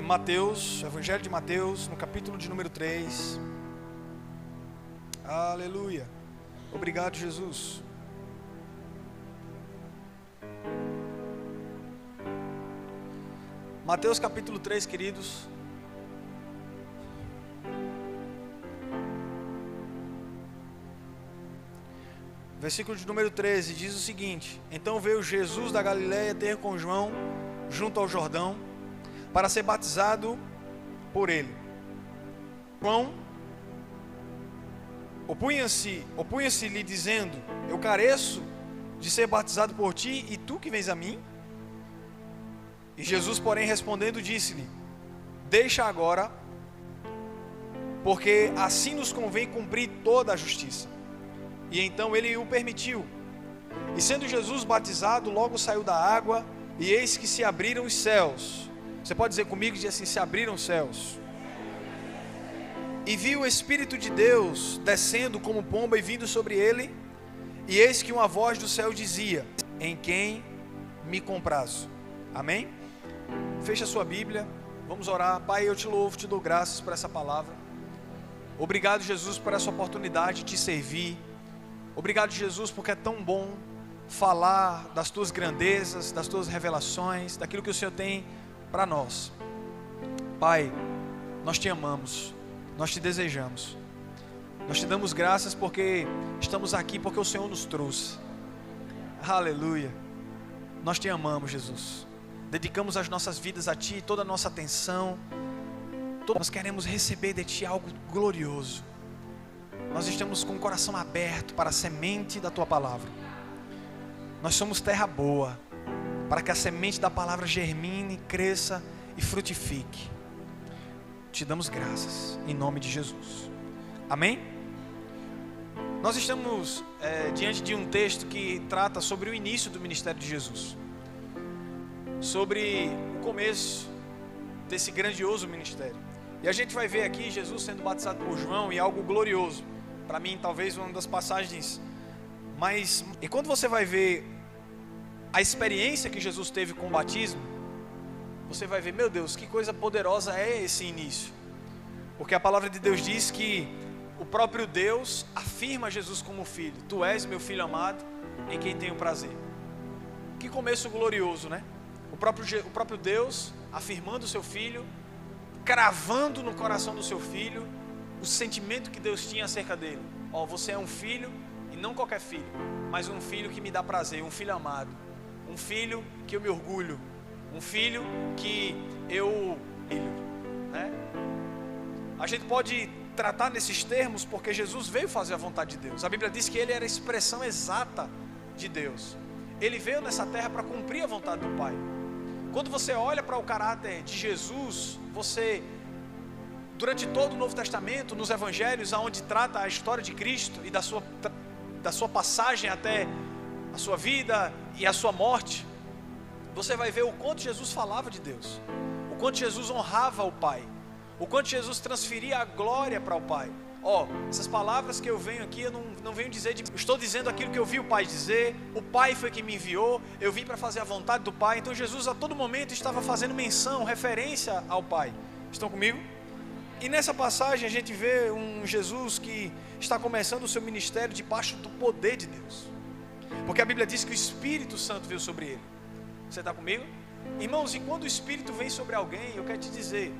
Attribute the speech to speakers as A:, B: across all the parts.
A: Mateus, Evangelho de Mateus, no capítulo de número 3. Aleluia. Obrigado, Jesus. Mateus capítulo 3, queridos. Versículo de número 13 diz o seguinte: Então veio Jesus da Galileia ter com João junto ao Jordão, para ser batizado por ele. João opunha-se-lhe dizendo: Eu careço de ser batizado por ti, e tu que vens a mim? E Jesus, porém, respondendo, disse-lhe: Deixa agora, porque assim nos convém cumprir toda a justiça. E então ele o permitiu. E sendo Jesus batizado, logo saiu da água, e eis que se abriram os céus. Você pode dizer comigo, diz assim: se abriram os céus. E viu o Espírito de Deus descendo como pomba e vindo sobre ele. E eis que uma voz do céu dizia: Em quem me comprazo? Amém? Fecha a sua Bíblia, vamos orar. Pai, eu te louvo, te dou graças por essa palavra. Obrigado, Jesus, por essa oportunidade de te servir. Obrigado, Jesus, porque é tão bom falar das tuas grandezas, das tuas revelações, daquilo que o Senhor tem para nós. Pai, nós te amamos, nós te desejamos, nós te damos graças porque estamos aqui, porque o Senhor nos trouxe. Aleluia. Nós te amamos, Jesus. Dedicamos as nossas vidas a ti, toda a nossa atenção. Nós queremos receber de ti algo glorioso. Nós estamos com o coração aberto para a semente da tua palavra. Nós somos terra boa, para que a semente da palavra germine, cresça e frutifique. Te damos graças, em nome de Jesus. Amém? Nós estamos diante de um texto que trata sobre o início do ministério de Jesus, sobre o começo desse grandioso ministério. E a gente vai ver aqui Jesus sendo batizado por João, e algo glorioso. Para mim, talvez uma das passagens mais... E quando você vai ver a experiência que Jesus teve com o batismo, você vai ver, meu Deus, que coisa poderosa é esse início. Porque a palavra de Deus diz que o próprio Deus afirma Jesus como filho. Tu és meu filho amado, em quem tenho prazer. Que começo glorioso, né? O próprio Deus afirmando o seu filho, cravando no coração do seu filho o sentimento que Deus tinha acerca dele. Ó, você é um filho, e não qualquer filho, mas um filho que me dá prazer, um filho amado, um filho que eu me orgulho, um filho que eu... né? A gente pode tratar nesses termos porque Jesus veio fazer a vontade de Deus. A Bíblia diz que ele era a expressão exata de Deus. Ele veio nessa terra para cumprir a vontade do Pai. Quando você olha para o caráter de Jesus, você... Durante todo o Novo Testamento, nos Evangelhos, onde trata a história de Cristo e da sua passagem até a sua vida e a sua morte, você vai ver o quanto Jesus falava de Deus, o quanto Jesus honrava o Pai, o quanto Jesus transferia a glória para o Pai. Essas palavras que eu venho aqui, eu não venho dizer, eu estou dizendo aquilo que eu vi o Pai dizer, o Pai foi quem me enviou, eu vim para fazer a vontade do Pai. Então Jesus a todo momento estava fazendo menção, referência ao Pai. Estão comigo? E nessa passagem a gente vê um Jesus que está começando o seu ministério debaixo do poder de Deus. Porque a Bíblia diz que o Espírito Santo veio sobre ele. Você está comigo? Irmãos, e quando o Espírito vem sobre alguém, eu quero te dizer,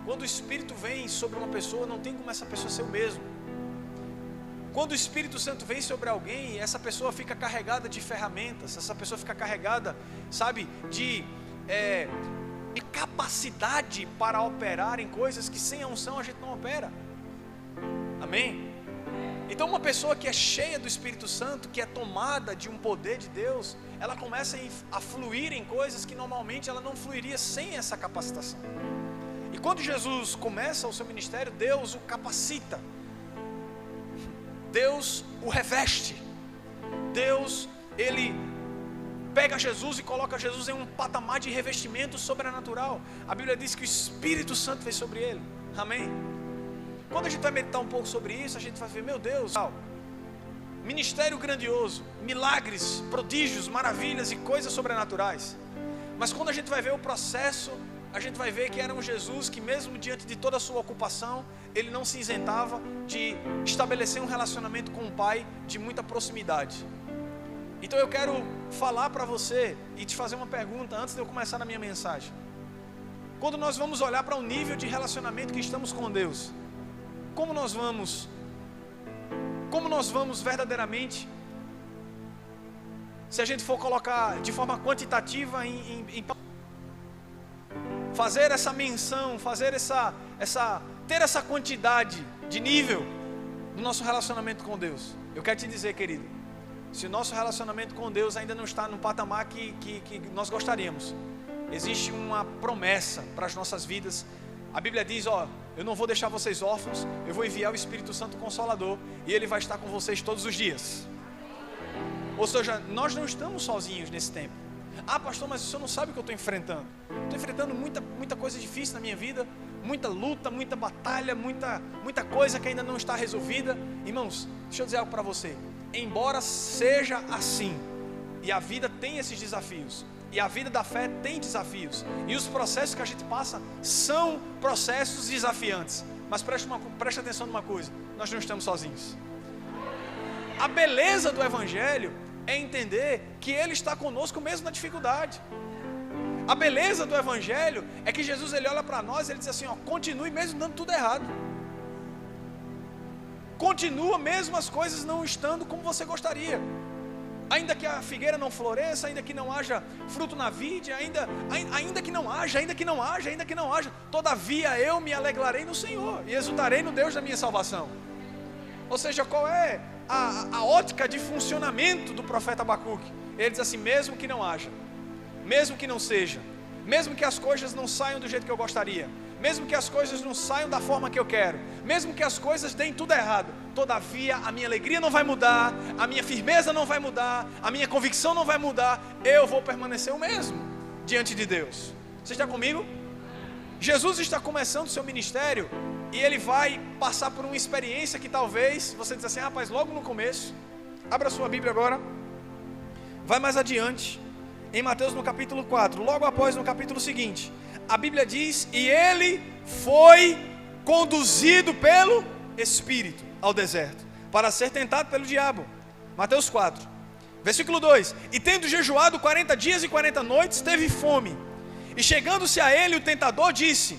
A: quando o Espírito vem sobre uma pessoa, não tem como essa pessoa ser o mesmo. Quando o Espírito Santo vem sobre alguém, essa pessoa fica carregada de ferramentas, essa pessoa fica carregada, sabe, de capacidade para operar em coisas que sem a unção a gente não opera. Amém? Então uma pessoa que é cheia do Espírito Santo, que é tomada de um poder de Deus, ela começa a fluir em coisas que normalmente ela não fluiria sem essa capacitação. E quando Jesus começa o seu ministério, Deus o capacita, Deus o reveste, Deus, ele pega Jesus e coloca Jesus em um patamar de revestimento sobrenatural. A Bíblia diz que o Espírito Santo veio sobre ele. Amém? Quando a gente vai meditar um pouco sobre isso, a gente vai ver, meu Deus, ministério grandioso, milagres, prodígios, maravilhas e coisas sobrenaturais. Mas quando a gente vai ver o processo a gente vai ver que era um Jesus que, mesmo diante de toda a sua ocupação, ele não se isentava de estabelecer um relacionamento com o Pai de muita proximidade. Então eu quero falar para você e te fazer uma pergunta antes de eu começar na minha mensagem. Quando nós vamos olhar para o nível de relacionamento que estamos com Deus, como nós vamos verdadeiramente, se a gente for colocar de forma quantitativa fazer essa menção, ter essa quantidade de nível do nosso relacionamento com Deus. Eu quero te dizer, querido, se o nosso relacionamento com Deus ainda não está no patamar que nós gostaríamos, existe uma promessa para as nossas vidas. A Bíblia diz, eu não vou deixar vocês órfãos, eu vou enviar o Espírito Santo Consolador, e Ele vai estar com vocês todos os dias. Ou seja, nós não estamos sozinhos nesse tempo. Pastor, mas o senhor não sabe o que eu estou enfrentando. Estou enfrentando muita coisa difícil na minha vida, muita luta, muita batalha, muita coisa que ainda não está resolvida. Irmãos, deixa eu dizer algo para você. Embora seja assim, e a vida tem esses desafios, e a vida da fé tem desafios, e os processos que a gente passa são processos desafiantes, mas preste atenção numa coisa: nós não estamos sozinhos. A beleza do Evangelho é entender que Ele está conosco mesmo na dificuldade. A beleza do Evangelho é que Jesus, Ele olha para nós e Ele diz assim, continue mesmo dando tudo errado, continua mesmo as coisas não estando como você gostaria, ainda que a figueira não floresça, ainda que não haja fruto na vide, ainda que não haja, todavia eu me alegrarei no Senhor e exultarei no Deus da minha salvação. Ou seja, qual é a ótica de funcionamento do profeta Abacuque? Ele diz assim, mesmo que não haja, mesmo que não seja, mesmo que as coisas não saiam do jeito que eu gostaria, mesmo que as coisas não saiam da forma que eu quero, mesmo que as coisas deem tudo errado, todavia a minha alegria não vai mudar, a minha firmeza não vai mudar, a minha convicção não vai mudar, eu vou permanecer o mesmo diante de Deus. Você está comigo? Jesus está começando o seu ministério e Ele vai passar por uma experiência que talvez você diz assim, rapaz, logo no começo. Abra sua Bíblia agora, vai mais adiante, em Mateus no capítulo 4, logo após no capítulo seguinte, a Bíblia diz, e Ele foi conduzido pelo Espírito ao deserto, para ser tentado pelo diabo. Mateus 4, versículo 2, e tendo jejuado 40 dias e 40 noites, teve fome, e chegando-se a ele o tentador disse,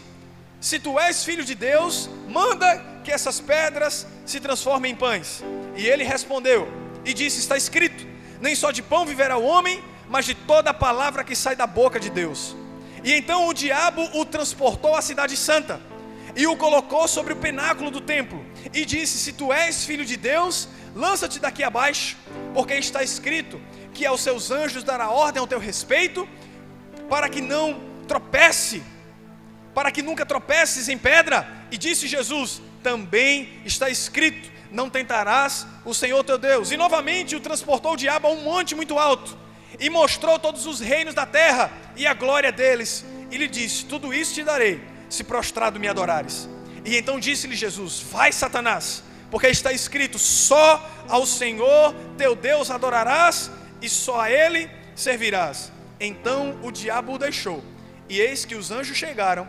A: se tu és filho de Deus, manda que essas pedras se transformem em pães. E ele respondeu e disse, está escrito, nem só de pão viverá o homem, mas de toda a palavra que sai da boca de Deus. E então o diabo o transportou à cidade santa, e o colocou sobre o pináculo do templo, e disse, se tu és filho de Deus, lança-te daqui abaixo, porque está escrito, que aos seus anjos dará ordem ao teu respeito, para que nunca tropeces em pedra. E disse Jesus, também está escrito, não tentarás o Senhor teu Deus. E novamente o transportou o diabo a um monte muito alto, e mostrou todos os reinos da terra, e a glória deles, e lhe disse, tudo isso te darei, se prostrado me adorares. E então disse-lhe Jesus, vai Satanás, porque está escrito, só ao Senhor teu Deus adorarás, e só a Ele servirás. Então o diabo o deixou, e eis que os anjos chegaram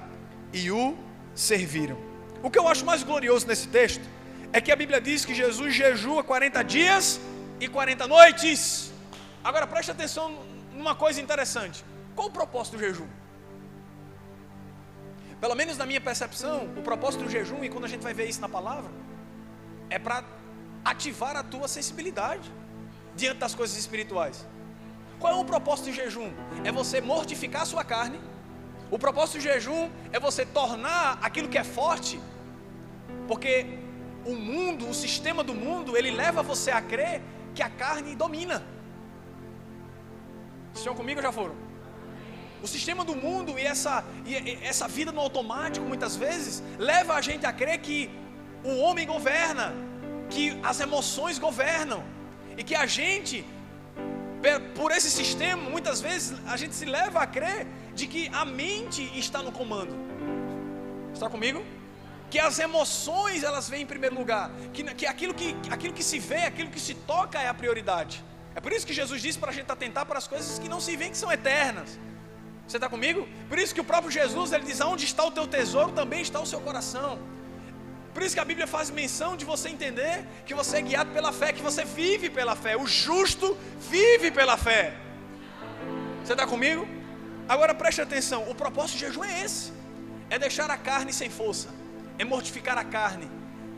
A: e o serviram. O que eu acho mais glorioso nesse texto é que a Bíblia diz que Jesus jejua 40 dias e 40 noites. Agora preste atenção numa coisa interessante. Qual o propósito do jejum? Pelo menos na minha percepção, o propósito do jejum, e quando a gente vai ver isso na palavra, é para ativar a tua sensibilidade diante das coisas espirituais. Qual é o propósito do jejum? É você mortificar a sua carne. O propósito do jejum é você tornar aquilo que é forte, porque o mundo, o sistema do mundo, ele leva você a crer que a carne domina. Estão comigo ou já foram? O sistema do mundo e essa vida no automático, muitas vezes, leva a gente a crer que o homem governa, que as emoções governam, e que a gente, por esse sistema, muitas vezes a gente se leva a crer de que a mente está no comando. Está comigo? Que as emoções elas vêm em primeiro lugar, que aquilo que se vê, aquilo que se toca é a prioridade. É por isso que Jesus disse para a gente atentar para as coisas que não se veem, que são eternas. Você está comigo? Por isso que o próprio Jesus, ele diz, onde está o teu tesouro, também está o seu coração. Por isso que a Bíblia faz menção de você entender que você é guiado pela fé, que você vive pela fé. O justo vive pela fé. Você está comigo? Agora preste atenção, o propósito de jejum é esse. É deixar a carne sem força, é mortificar a carne,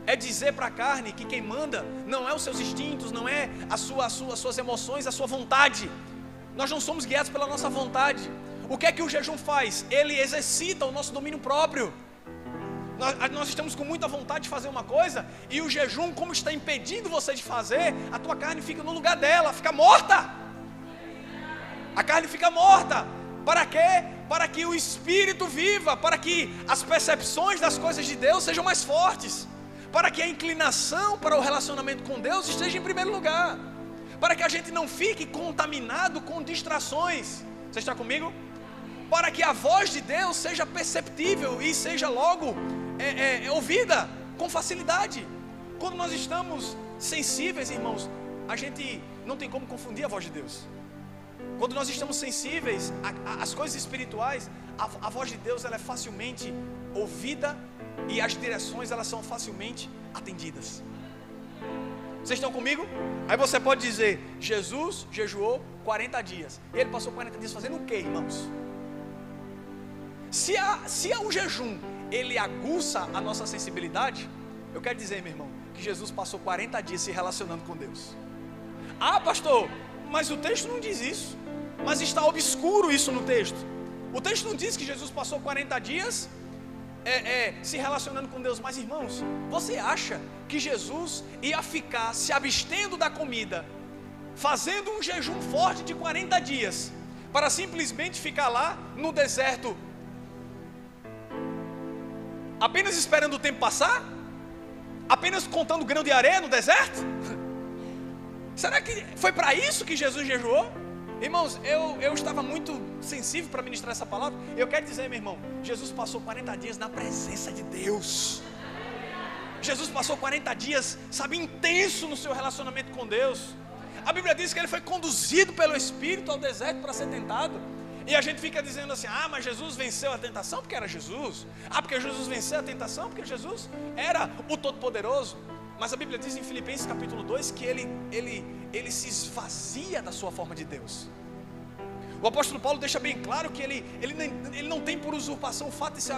A: é dizer para a carne que quem manda não é os seus instintos, não é as suas emoções, a sua vontade. Nós não somos guiados pela nossa vontade. O que é que o jejum faz? Ele exercita o nosso domínio próprio. Nós estamos com muita vontade de fazer uma coisa, e o jejum, como está impedindo você de fazer, a tua carne fica no lugar dela, fica morta. A carne fica morta. Para quê? Para que o Espírito viva, para que as percepções das coisas de Deus sejam mais fortes, para que a inclinação para o relacionamento com Deus esteja em primeiro lugar, para que a gente não fique contaminado com distrações. Você está comigo? Para que a voz de Deus seja perceptível e seja logo ouvida com facilidade. Quando nós estamos sensíveis, irmãos, a gente não tem como confundir a voz de Deus. Quando nós estamos sensíveis às coisas espirituais, a voz de Deus, ela é facilmente ouvida e as direções, elas são facilmente atendidas. Vocês estão comigo? Aí você pode dizer, Jesus jejuou 40 dias. Ele passou 40 dias fazendo o quê, irmãos? Se o jejum, ele aguça a nossa sensibilidade, eu quero dizer, meu irmão, que Jesus passou 40 dias se relacionando com Deus. Ah, pastor, mas o texto não diz isso. Mas está obscuro isso no texto. O texto não diz que Jesus passou 40 dias se relacionando com Deus. Mas, irmãos, você acha que Jesus ia ficar se abstendo da comida, fazendo um jejum forte de 40 dias, para simplesmente ficar lá no deserto, apenas esperando o tempo passar? Apenas contando grão de areia no deserto? Será que foi para isso que Jesus jejuou? Irmãos, eu estava muito sensível para ministrar essa palavra. Eu quero dizer, meu irmão, Jesus passou 40 dias na presença de Deus. Jesus passou 40 dias, sabe, intenso no seu relacionamento com Deus. A Bíblia diz que ele foi conduzido pelo Espírito ao deserto para ser tentado. E a gente fica dizendo assim, mas Jesus venceu a tentação porque era Jesus. Porque Jesus venceu a tentação porque Jesus era o Todo-Poderoso. Mas a Bíblia diz em Filipenses capítulo 2 que ele se esvazia da sua forma de Deus. O apóstolo Paulo deixa bem claro que ele não tem por usurpação o fato de ser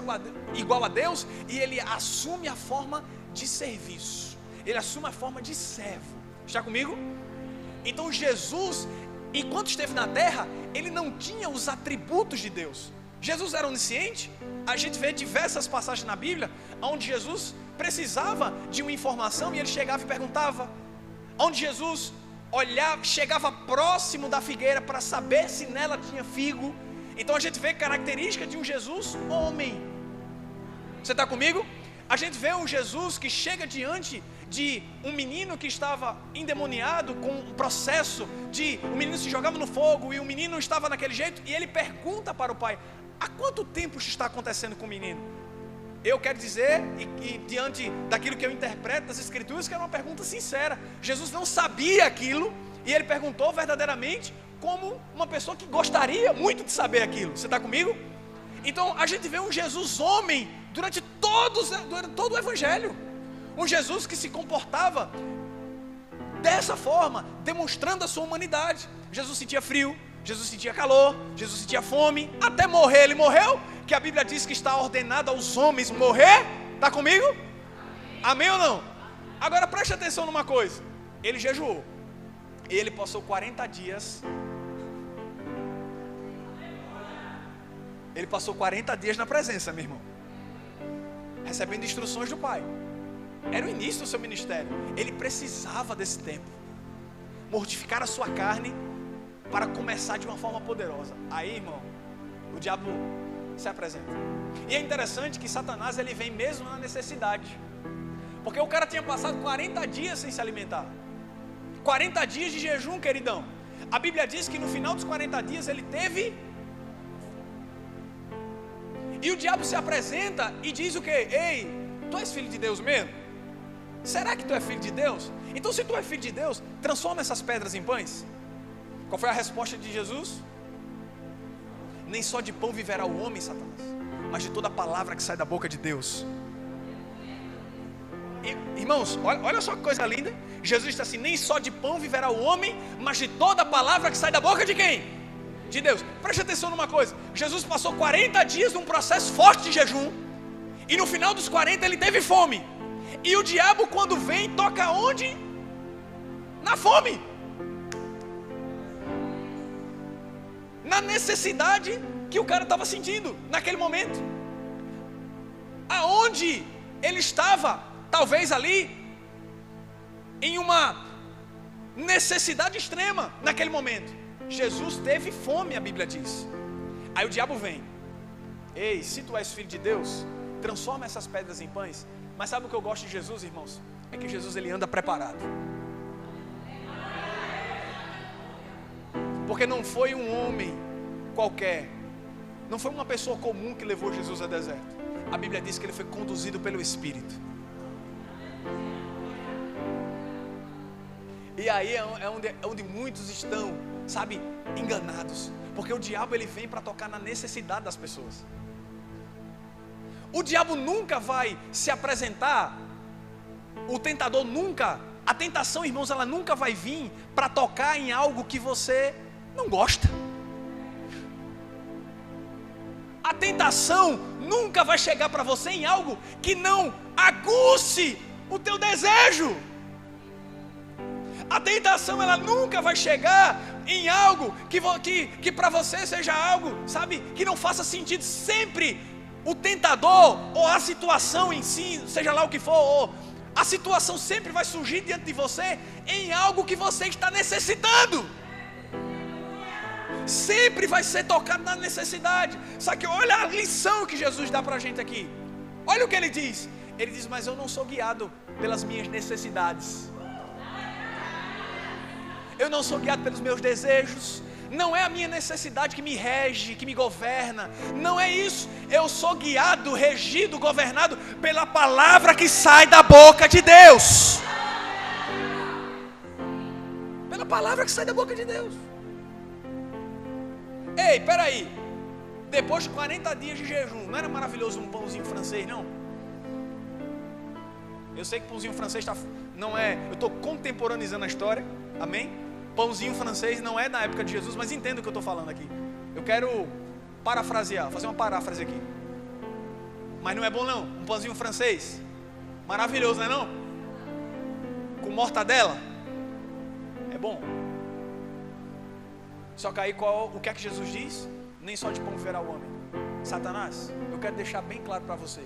A: igual a Deus, e ele assume a forma de serviço, ele assume a forma de servo. Está comigo? Então Jesus, enquanto esteve na terra, ele não tinha os atributos de Deus. Jesus era onisciente. A gente vê diversas passagens na Bíblia onde Jesus precisava de uma informação e ele chegava e perguntava, onde Jesus chegava próximo da figueira para saber se nela tinha figo. Então a gente vê característica de um Jesus homem. Você está comigo? A gente vê um Jesus que chega diante de um menino que estava endemoniado, com um processo de o menino se jogava no fogo e o menino estava naquele jeito, e ele pergunta para o pai, há quanto tempo isso está acontecendo com o menino? Eu quero dizer, e diante daquilo que eu interpreto das Escrituras, que era uma pergunta sincera. Jesus não sabia aquilo, e ele perguntou verdadeiramente como uma pessoa que gostaria muito de saber aquilo. Você está comigo? Então a gente vê um Jesus homem durante todo o Evangelho. Um Jesus que se comportava dessa forma, demonstrando a sua humanidade. Jesus sentia frio, Jesus sentia calor, Jesus sentia fome, até morrer. Ele morreu, que a Bíblia diz que está ordenado aos homens morrer. Está comigo? Amém ou não? Agora preste atenção numa coisa. Ele jejuou, ele passou 40 dias. Ele passou 40 dias na presença, meu irmão, recebendo instruções do Pai. Era o início do seu ministério. Ele precisava desse tempo, mortificar a sua carne para começar de uma forma poderosa. Aí, irmão, o diabo se apresenta. E é interessante que Satanás, ele vem mesmo na necessidade, porque o cara tinha passado 40 dias sem se alimentar. 40 dias de jejum, queridão. A Bíblia diz que no final dos 40 dias ele teve. E o diabo se apresenta e diz o quê? Ei, tu és filho de Deus mesmo? Será que tu é filho de Deus? Então se tu é filho de Deus, transforma essas pedras em pães. Qual foi a resposta de Jesus? Nem só de pão viverá o homem, Satanás, mas de toda palavra que sai da boca de Deus. Irmãos, olha só que coisa linda. Jesus disse assim: nem só de pão viverá o homem, mas de toda palavra que sai da boca de quem? De Deus. Preste atenção numa coisa. Jesus passou 40 dias num processo forte de jejum, e no final dos 40 ele teve fome. E o diabo, quando vem, toca onde? Na fome, na necessidade que o cara estava sentindo naquele momento. Aonde ele estava, talvez ali, em uma necessidade extrema naquele momento. Jesus teve fome, a Bíblia diz. Aí o diabo vem: ei, se tu és filho de Deus, transforma essas pedras em pães. Mas sabe o que eu gosto de Jesus, irmãos? É que Jesus, ele anda preparado. Porque não foi um homem qualquer, não foi uma pessoa comum que levou Jesus ao deserto. A Bíblia diz que ele foi conduzido pelo Espírito. E aí é onde muitos estão, sabe, enganados. Porque o diabo, ele vem para tocar na necessidade das pessoas. O diabo nunca vai se apresentar, o tentador nunca, a tentação, irmãos, ela nunca vai vir para tocar em algo que você não gosta. A tentação nunca vai chegar para você em algo que não aguce o teu desejo. A tentação, ela nunca vai chegar em algo que para você seja algo, sabe, que não faça sentido. Sempre o tentador, ou a situação em si, seja lá o que for, ou a situação sempre vai surgir diante de você em algo que você está necessitando. Sempre vai ser tocado na necessidade. Só que olha a lição que Jesus dá para a gente aqui. Olha o que ele diz. Ele diz: mas eu não sou guiado pelas minhas necessidades. Eu não sou guiado pelos meus desejos. Não é a minha necessidade que me rege, que me governa. Não é isso. Eu sou guiado, regido, governado pela palavra que sai da boca de Deus. Pela palavra que sai da boca de Deus. Ei, peraí. Depois de 40 dias de jejum, não era maravilhoso um pãozinho francês, não? Eu sei que pãozinho francês não é. Eu estou contemporaneizando a história. Amém? Pãozinho francês não é da época de Jesus, mas entenda o que eu estou falando aqui. Eu quero parafrasear, fazer uma paráfrase aqui. Mas não é bom não, um pãozinho francês, maravilhoso, não é não? Com mortadela, é bom. Só que aí o que é que Jesus diz? Nem só de pão viverá o homem. Satanás, eu quero deixar bem claro para você,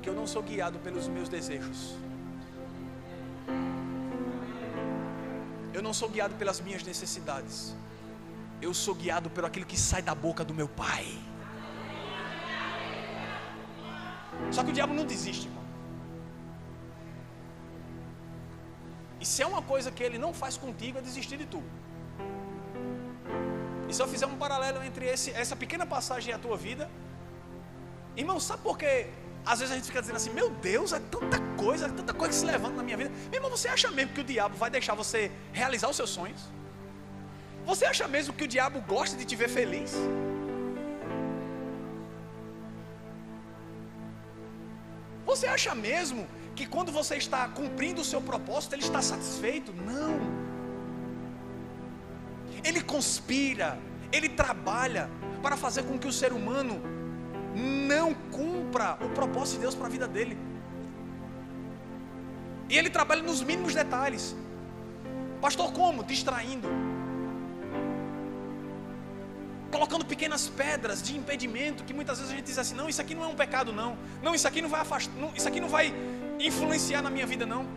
A: que eu não sou guiado pelos meus desejos. Eu não sou guiado pelas minhas necessidades. Eu sou guiado pelo aquilo que sai da boca do meu Pai. Só que o diabo não desiste, irmão. E se é uma coisa que ele não faz contigo, é desistir de tu. E se eu fizer um paralelo entre essa pequena passagem e a tua vida, irmão, sabe por quê? Às vezes a gente fica dizendo assim: meu Deus, é tanta coisa que se levanta na minha vida. Meu irmão, você acha mesmo que o diabo vai deixar você realizar os seus sonhos? Você acha mesmo que o diabo gosta de te ver feliz? Você acha mesmo que quando você está cumprindo o seu propósito, ele está satisfeito? Não. Ele conspira, ele trabalha para fazer com que o ser humano não cumpra o propósito de Deus para a vida dele. E ele trabalha nos mínimos detalhes. Pastor, como? Distraindo, colocando pequenas pedras de impedimento, que muitas vezes a gente diz assim: não, isso aqui não é um pecado não, isso aqui não vai afastar, isso aqui não vai influenciar na minha vida não.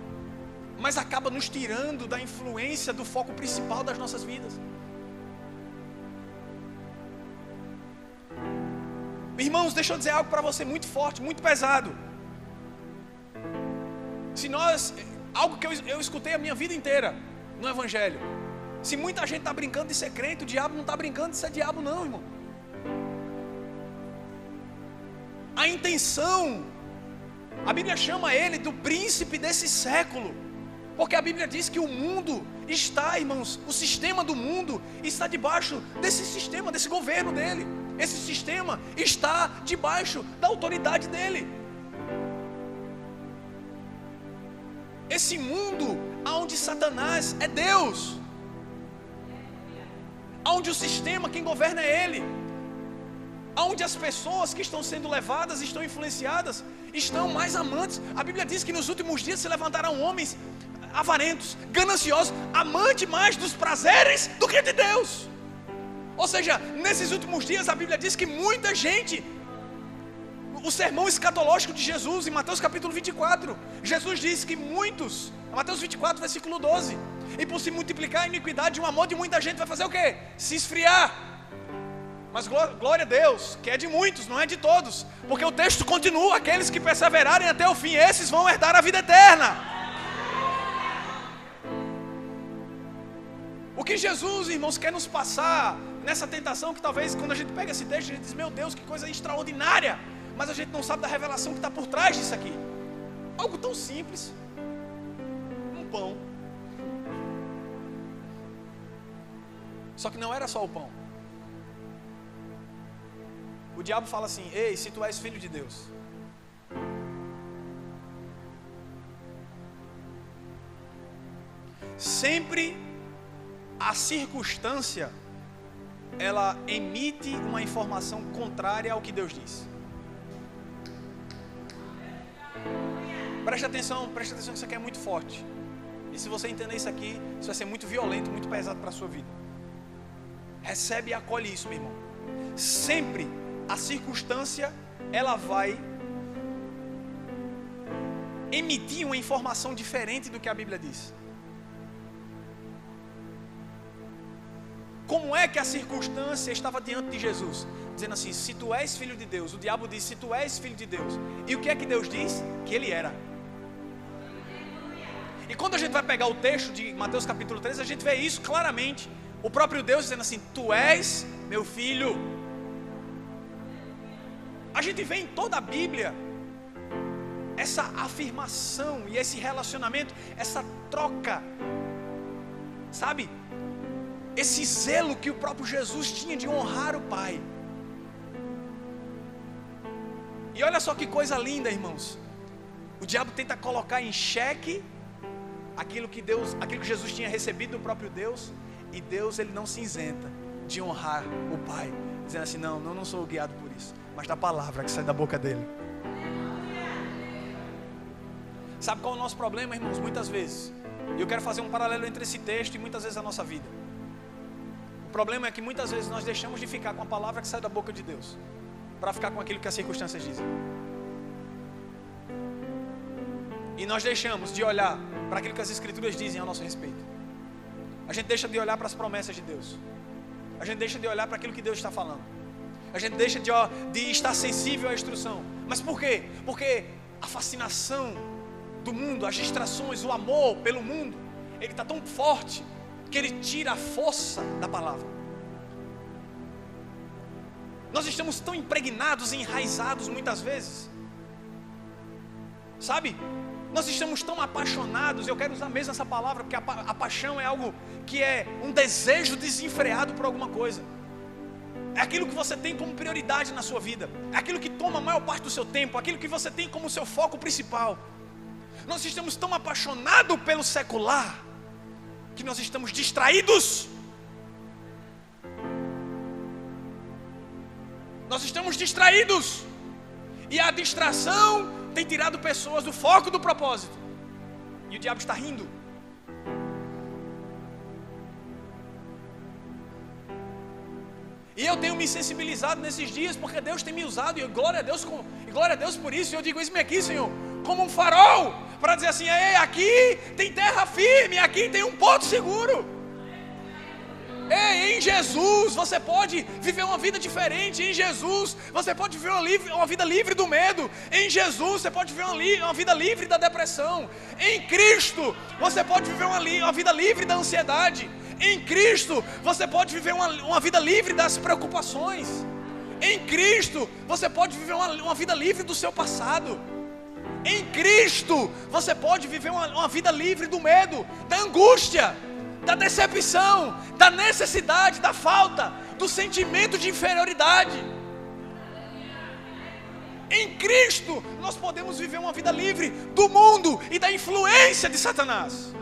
A: Mas acaba nos tirando da influência do foco principal das nossas vidas. Irmãos, deixa eu dizer algo para você muito forte, muito pesado. Algo que eu escutei a minha vida inteira no Evangelho: se muita gente está brincando de ser crente, o diabo não está brincando de ser diabo não, irmão. A intenção, a Bíblia chama ele do príncipe desse século, porque a Bíblia diz que o mundo está, irmãos, o sistema do mundo está debaixo desse sistema, desse governo dele. Esse sistema está debaixo da autoridade dele. Esse mundo onde Satanás é Deus, onde o sistema, quem governa é ele, onde as pessoas que estão sendo levadas, estão influenciadas, estão mais amantes. A Bíblia diz que nos últimos dias se levantarão homens avarentos, gananciosos, amantes mais dos prazeres do que de Deus. Ou seja, nesses últimos dias a Bíblia diz que muita gente, o sermão escatológico de Jesus em Mateus capítulo 24, Jesus diz que muitos, Mateus 24 versículo 12, e por se multiplicar a iniquidade, o amor de muita gente vai fazer o quê? Se esfriar. Mas glória a Deus, que é de muitos, não é de todos, porque o texto continua: aqueles que perseverarem até o fim, esses vão herdar a vida eterna. O que Jesus, irmãos, quer nos passar nessa tentação, que talvez quando a gente pega esse texto, a gente diz: meu Deus, que coisa extraordinária, mas a gente não sabe da revelação que está por trás disso aqui. Algo tão simples, um pão. Só que não era só o pão. O diabo fala assim: ei, se tu és filho de Deus, sempre a circunstância, ela emite uma informação contrária ao que Deus diz. Preste atenção que isso aqui é muito forte. E se você entender isso aqui, isso vai ser muito violento, muito pesado para a sua vida. Recebe e acolhe isso, meu irmão. Sempre a circunstância, ela vai emitir uma informação diferente do que a Bíblia diz. Como é que a circunstância estava diante de Jesus? Dizendo assim: se tu és filho de Deus. O diabo diz: se tu és filho de Deus. E o que é que Deus diz? Que ele era. E quando a gente vai pegar o texto de Mateus capítulo 13, a gente vê isso claramente. O próprio Deus dizendo assim: tu és meu filho. A gente vê em toda a Bíblia essa afirmação e esse relacionamento, essa troca, sabe? Esse zelo que o próprio Jesus tinha de honrar o Pai. E olha só que coisa linda, irmãos. O diabo tenta colocar em xeque aquilo que Jesus tinha recebido do próprio Deus. E Deus, ele não se isenta de honrar o Pai, dizendo assim: não sou guiado por isso, mas da palavra que sai da boca dele. Sabe qual é o nosso problema, irmãos? Muitas vezes, e eu quero fazer um paralelo entre esse texto e muitas vezes a nossa vida. O problema é que muitas vezes nós deixamos de ficar com a palavra que sai da boca de Deus para ficar com aquilo que as circunstâncias dizem. E nós deixamos de olhar para aquilo que as Escrituras dizem a nosso respeito. A gente deixa de olhar para as promessas de Deus. A gente deixa de olhar para aquilo que Deus está falando. A gente deixa de estar sensível à instrução. Mas por quê? Porque a fascinação do mundo, as distrações, o amor pelo mundo, ele está tão forte que ele tira a força da palavra. Nós estamos tão impregnados e enraizados muitas vezes, sabe? Nós estamos tão apaixonados. Eu quero usar mesmo essa palavra, porque a paixão é algo que é um desejo desenfreado por alguma coisa. É aquilo que você tem como prioridade na sua vida, é aquilo que toma a maior parte do seu tempo, aquilo que você tem como seu foco principal. Nós estamos tão apaixonados pelo secular que nós estamos distraídos. Nós estamos distraídos. E a distração tem tirado pessoas do foco do propósito. E o diabo está rindo. E eu tenho me sensibilizado nesses dias, porque Deus tem me usado, e glória a Deus por isso. E eu digo: isso-me aqui, Senhor, como um farol, para dizer assim: ei, aqui tem terra firme, aqui tem um porto seguro. Ei, em Jesus você pode viver uma vida diferente. Em Jesus você pode viver uma vida livre do medo. Em Jesus você pode viver uma vida livre da depressão. Em Cristo você pode viver uma vida livre da ansiedade. Em Cristo você pode viver uma vida livre das preocupações. Em Cristo você pode viver uma vida livre do seu passado. Em Cristo você pode viver uma vida livre do medo, da angústia, da decepção, da necessidade, da falta, do sentimento de inferioridade. Em Cristo nós podemos viver uma vida livre do mundo e da influência de Satanás.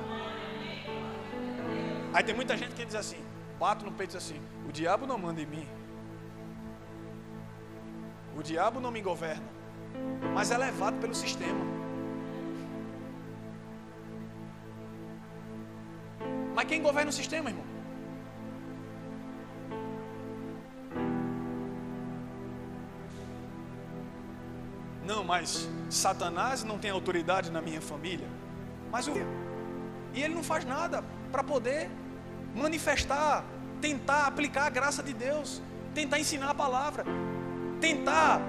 A: Aí tem muita gente que diz assim, bate no peito e diz assim: o diabo não manda em mim, o diabo não me governa, mas é levado pelo sistema. Mas quem governa o sistema, irmão? Não, mas Satanás não tem autoridade na minha família. Mas e ele não faz nada para poder manifestar, tentar aplicar a graça de Deus, tentar ensinar a palavra, tentar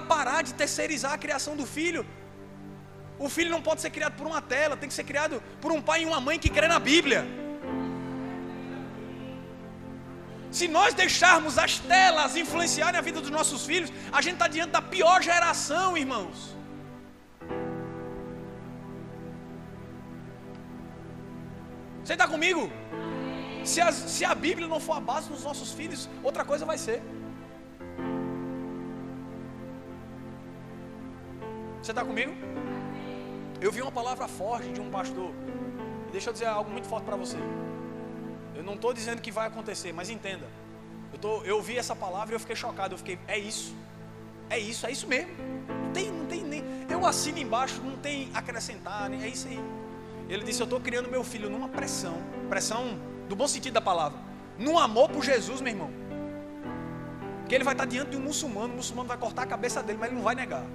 A: parar de terceirizar a criação do filho. O filho não pode ser criado por uma tela, tem que ser criado por um pai e uma mãe que crê na Bíblia. Se nós deixarmos as telas influenciarem a vida dos nossos filhos, a gente está diante da pior geração, irmãos. Você está comigo? Se a Bíblia não for a base dos nossos filhos, outra coisa vai ser. Você está comigo? Eu vi uma palavra forte de um pastor. E deixa eu dizer algo muito forte para você. Eu não estou dizendo que vai acontecer, mas entenda. Eu ouvi essa palavra e eu fiquei chocado. Eu fiquei, é isso mesmo. Não tem nem. Eu assino embaixo, não tem acrescentar, é isso aí. Ele disse: eu estou criando meu filho numa pressão do bom sentido da palavra, num amor por Jesus, meu irmão. Que ele vai estar diante de um muçulmano, o muçulmano vai cortar a cabeça dele, mas ele não vai negar.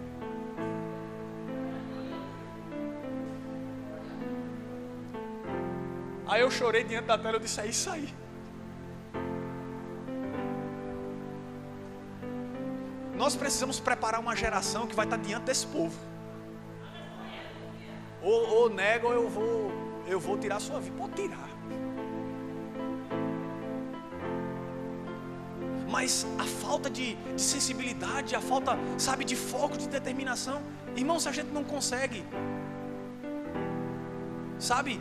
A: Aí eu chorei diante da tela, eu disse: é isso aí. Nós precisamos preparar uma geração que vai estar diante desse povo. Ou nega, ou eu vou tirar a sua vida. Pode tirar. Mas a falta de sensibilidade, a falta, sabe, de foco, de determinação. Irmão, se a gente não consegue, sabe,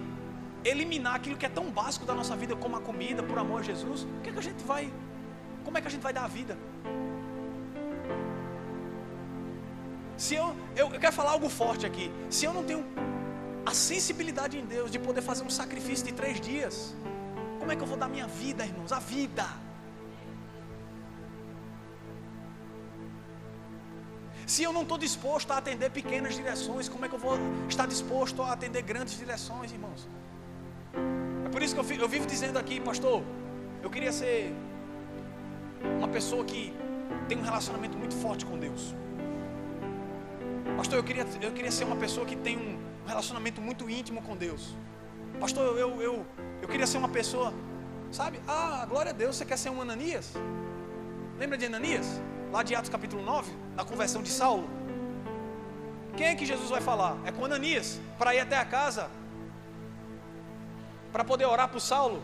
A: eliminar aquilo que é tão básico da nossa vida, como a comida, por amor a Jesus, como é que a gente vai dar a vida? Se eu quero falar algo forte aqui. Se eu não tenho a sensibilidade em Deus de poder fazer um sacrifício de 3 dias, como é que eu vou dar minha vida, irmãos? A vida. Se eu não estou disposto a atender pequenas direções, como é que eu vou estar disposto a atender grandes direções, irmãos? É por isso que eu vivo dizendo aqui, pastor, eu queria ser uma pessoa que tem um relacionamento muito forte com Deus. Pastor, eu queria ser uma pessoa que tem um relacionamento muito íntimo com Deus. Pastor, eu queria ser uma pessoa, sabe? Glória a Deus, você quer ser um Ananias? Lembra de Ananias? Lá de Atos capítulo 9, na conversão de Saulo. Quem é que Jesus vai falar? É com Ananias, para ir até a casa, para poder orar por Saulo.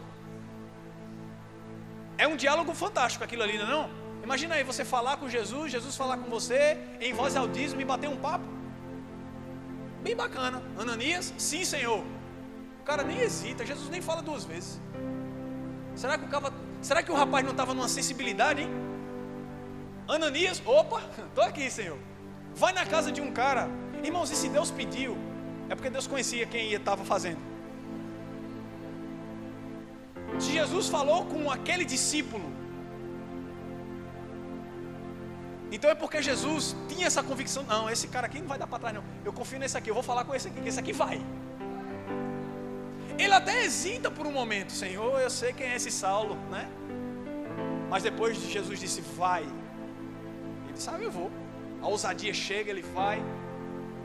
A: É um diálogo fantástico aquilo ali, não? Imagina aí você falar com Jesus, Jesus falar com você, em voz altíssima, e bater um papo. Bem bacana. Ananias, sim, Senhor. O cara nem hesita, Jesus nem fala 2 vezes. Será que o rapaz não estava numa sensibilidade, hein? Ananias, opa, estou aqui, Senhor. Vai na casa de um cara. Irmãos, e se Deus pediu, é porque Deus conhecia quem estava fazendo. Se Jesus falou com aquele discípulo, então é porque Jesus tinha essa convicção: não, esse cara aqui não vai dar para trás não, eu confio nesse aqui, eu vou falar com esse aqui, que esse aqui vai. Ele até hesita por um momento: Senhor, eu sei quem é esse Saulo, né? Mas depois Jesus disse: vai. Ele disse: eu vou. A ousadia chega, ele vai.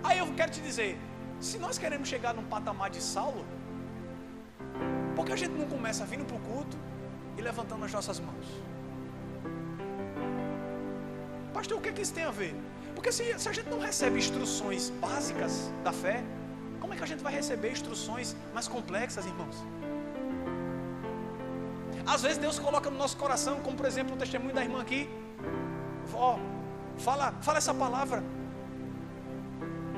A: Aí eu quero te dizer, se nós queremos chegar num patamar de Saulo, por que a gente não começa vindo para o culto e levantando as nossas mãos? Pastor, o que isso tem a ver? Porque se a gente não recebe instruções básicas da fé, como é que a gente vai receber instruções mais complexas, irmãos? Às vezes Deus coloca no nosso coração, como por exemplo o testemunho da irmã aqui: fala essa palavra,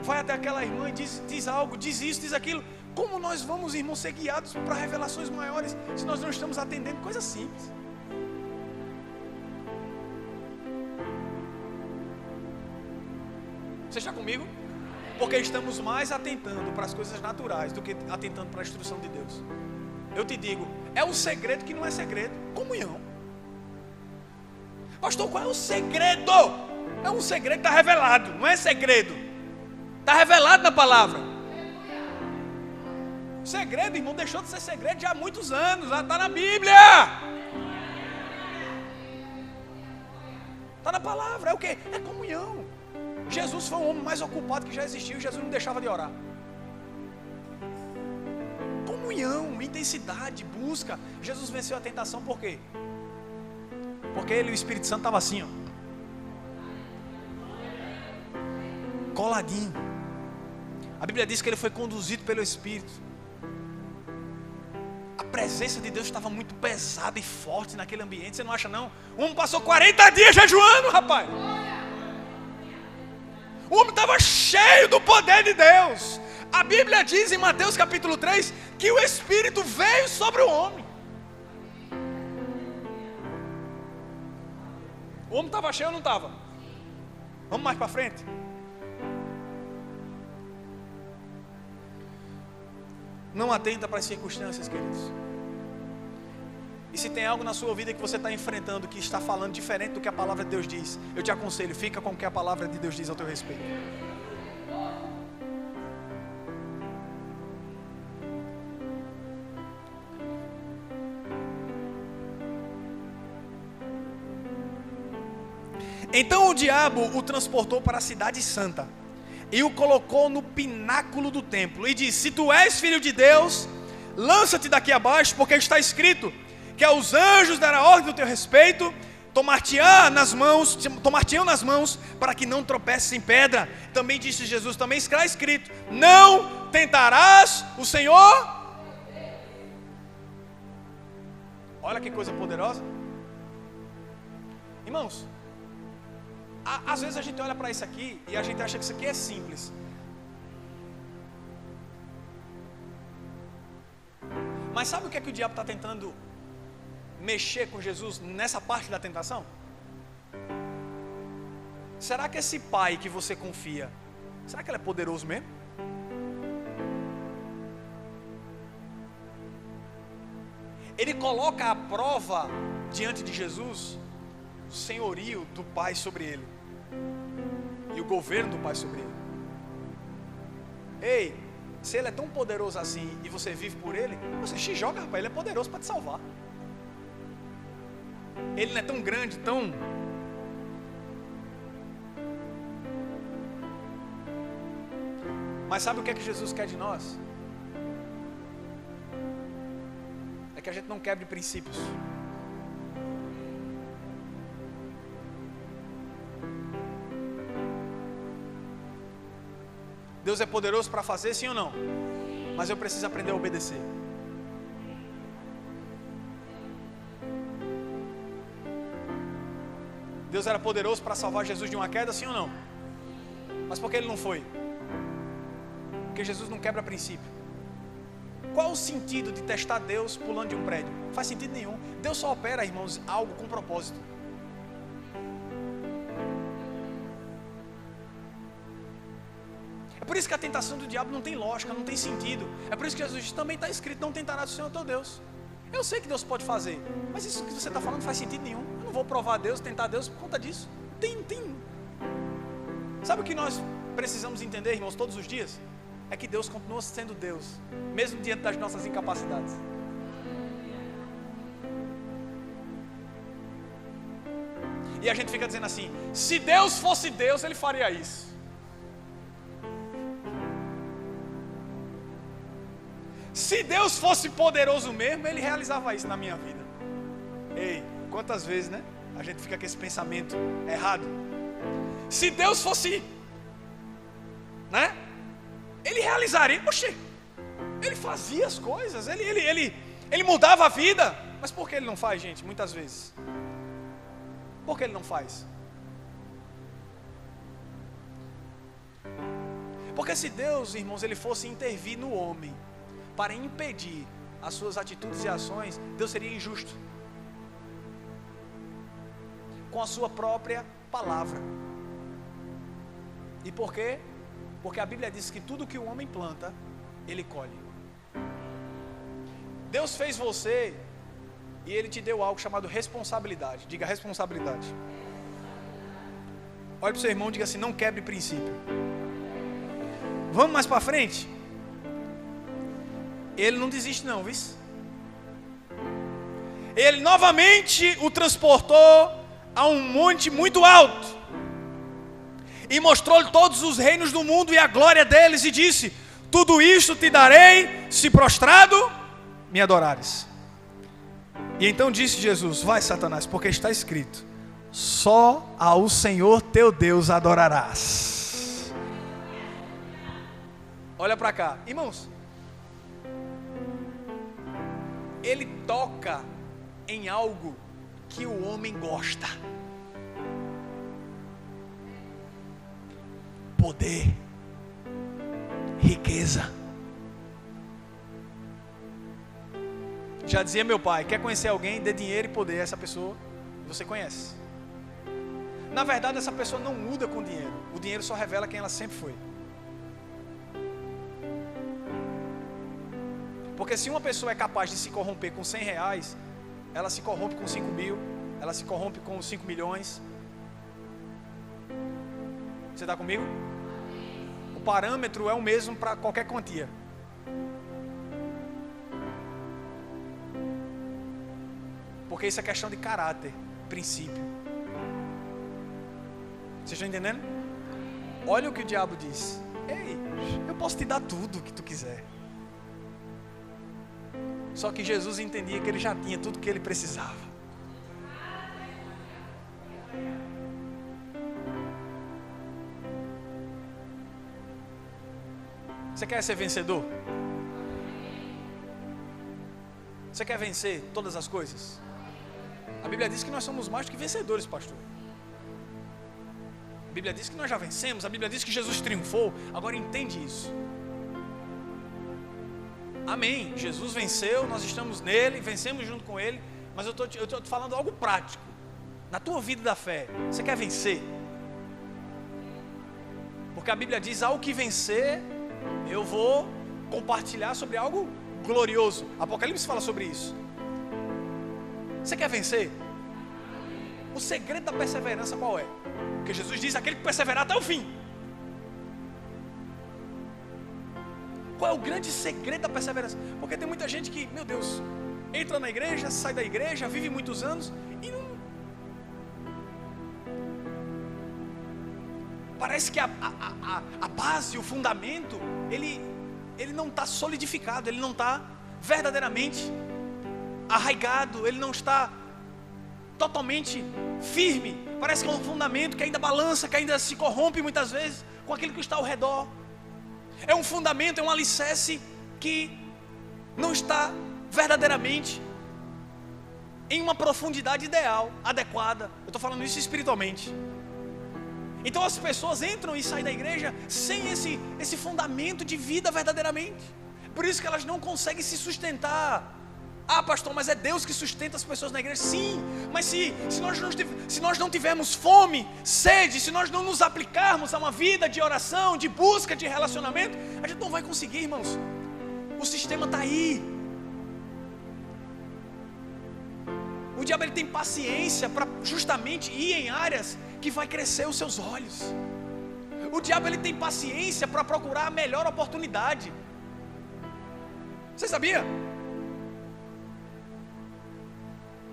A: vai até aquela irmã e diz algo, diz isso, diz aquilo. Como nós vamos, irmãos, ser guiados para revelações maiores se nós não estamos atendendo coisas simples? Você está comigo? Porque estamos mais atentando para as coisas naturais do que atentando para a instrução de Deus. Eu te digo, é um segredo que não é segredo. Comunhão. Pastor, qual é o segredo? É um segredo que está revelado, não é segredo. Está revelado na palavra. Segredo, irmão, deixou de ser segredo já há muitos anos. Está na Bíblia. Está na palavra. É o quê? É comunhão. Jesus foi o homem mais ocupado que já existiu. Jesus não deixava de orar. Comunhão, intensidade, busca. Jesus venceu a tentação por quê? Porque ele e o Espírito Santo estavam assim, ó, coladinho. A Bíblia diz que ele foi conduzido pelo Espírito. A presença de Deus estava muito pesada e forte naquele ambiente. Você não acha não? O homem passou 40 dias jejuando, rapaz. O homem estava cheio do poder de Deus. A Bíblia diz em Mateus capítulo 3 que o Espírito veio sobre o homem. O homem estava cheio ou não estava? Vamos mais para frente. Não atenta para as circunstâncias, queridos. E se tem algo na sua vida que você está enfrentando, que está falando diferente do que a palavra de Deus diz, eu te aconselho, fica com o que a palavra de Deus diz ao teu respeito. Então o diabo o transportou para a cidade santa e o colocou no pináculo do templo e disse: se tu és filho de Deus, lança-te daqui abaixo, porque está escrito que aos anjos dará ordem do teu respeito, tomar-te-ão nas mãos para que não tropeces em pedra. Também disse Jesus, também está escrito: não tentarás o Senhor. Olha que coisa poderosa. Irmãos, às vezes a gente olha para isso aqui e a gente acha que isso aqui é simples. Mas sabe o que é que o diabo está tentando mexer com Jesus nessa parte da tentação? Será que esse pai que você confia, será que ele é poderoso mesmo? Ele coloca à prova diante de Jesus o senhorio do pai sobre ele e o governo do pai sobre ele. Ei, se ele é tão poderoso assim e você vive por ele, você se joga, rapaz, ele é poderoso para te salvar. Ele não é tão grande, tão... Mas sabe o que é que Jesus quer de nós? É que a gente não quebre princípios. Deus é poderoso para fazer, sim ou não? Mas eu preciso aprender a obedecer. Deus era poderoso para salvar Jesus de uma queda, sim ou não? Mas por que ele não foi? Porque Jesus não quebra princípio. Qual o sentido de testar Deus pulando de um prédio? Não faz sentido nenhum. Deus só opera, irmãos, algo com propósito. É por isso que a tentação do diabo não tem lógica, não tem sentido. É por isso que Jesus diz, também está escrito: não tentarás o Senhor teu Deus. Eu sei que Deus pode fazer, mas isso que você está falando não faz sentido nenhum. Eu não vou provar Deus, tentar Deus por conta disso. Tem. Sabe o que nós precisamos entender, irmãos, todos os dias? É que Deus continua sendo Deus, mesmo diante das nossas incapacidades. E a gente fica dizendo assim: se Deus fosse Deus, Ele faria isso. Se Deus fosse poderoso mesmo, Ele realizava isso na minha vida. Ei, quantas vezes, né? A gente fica com esse pensamento errado. Se Deus fosse, né? Ele realizaria. Oxê, Ele fazia as coisas, ele mudava a vida. Mas por que Ele não faz, gente? Muitas vezes. Por que Ele não faz? Porque se Deus, irmãos, Ele fosse intervir no homem, para impedir as suas atitudes e ações, Deus seria injusto com a sua própria palavra. E por quê? Porque a Bíblia diz que tudo que o homem planta, ele colhe. Deus fez você e Ele te deu algo chamado responsabilidade. Diga responsabilidade. Olha para o seu irmão e diga assim: não quebre princípio. Vamos mais para frente? Ele não desiste não, viu? Ele novamente o transportou a um monte muito alto e mostrou-lhe todos os reinos do mundo e a glória deles, e disse: tudo isto te darei, se prostrado me adorares. E então disse Jesus: vai, Satanás, porque está escrito: só ao Senhor teu Deus adorarás. Olha para cá, irmãos. Ele toca em algo que o homem gosta: poder, riqueza. Já dizia meu pai: quer conhecer alguém, dê dinheiro e poder a essa pessoa, você conhece. Na verdade, essa pessoa não muda com dinheiro. O dinheiro só revela quem ela sempre foi. Porque se uma pessoa é capaz de se corromper com 100 reais, ela se corrompe com 5 mil, ela se corrompe com 5 milhões. Você está comigo? O parâmetro é o mesmo para qualquer quantia. Porque isso é questão de caráter, princípio. Vocês estão entendendo? Olha o que o diabo diz: ei, eu posso te dar tudo o que tu quiser. Só que Jesus entendia que ele já tinha tudo que ele precisava. Você quer ser vencedor? Você quer vencer todas as coisas? A Bíblia diz que nós somos mais do que vencedores, pastor. A Bíblia diz que nós já vencemos. A Bíblia diz que Jesus triunfou. Agora entende isso. Amém. Jesus venceu, nós estamos nele, vencemos junto com ele. Mas eu estou te falando algo prático. Na tua vida da fé, você quer vencer? Porque a Bíblia diz: ao que vencer, eu vou compartilhar sobre algo glorioso. Apocalipse fala sobre isso. Você quer vencer? O segredo da perseverança qual é? Porque Jesus diz: aquele que perseverar até o fim. Qual é o grande segredo da perseverança? Porque tem muita gente que, meu Deus, entra na igreja, sai da igreja, vive muitos anos e não... Parece que a base, o fundamento, ele não está solidificado, ele não está verdadeiramente arraigado, ele não está totalmente firme. Parece que é um fundamento que ainda balança, que ainda se corrompe muitas vezes com aquilo que está ao redor. É um fundamento, é um alicerce que não está verdadeiramente em uma profundidade ideal, adequada. Eu estou falando isso espiritualmente. Então as pessoas entram e saem da igreja sem esse fundamento de vida verdadeiramente. Por isso que elas não conseguem se sustentar. Ah, pastor, mas é Deus que sustenta as pessoas na igreja. Sim, mas se nós não tivermos fome, sede, se nós não nos aplicarmos a uma vida de oração, de busca, de relacionamento, a gente não vai conseguir, irmãos. O sistema está aí. O diabo ele tem paciência para justamente ir em áreas que vai crescer os seus olhos. O diabo ele tem paciência para procurar a melhor oportunidade. Você sabia?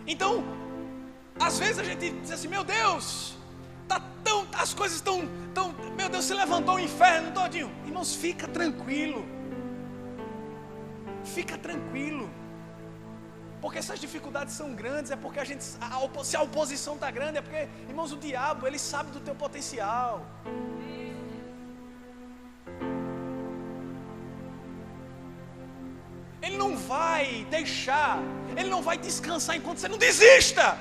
A: Então, às vezes a gente diz assim: meu Deus, as coisas estão, meu Deus, se levantou o inferno todinho. Irmãos, fica tranquilo. Fica tranquilo. Porque essas dificuldades são grandes, é porque se a oposição está grande, é porque, irmãos, o diabo, ele sabe do teu potencial. Ele não vai deixar, ele não vai descansar enquanto você não desista.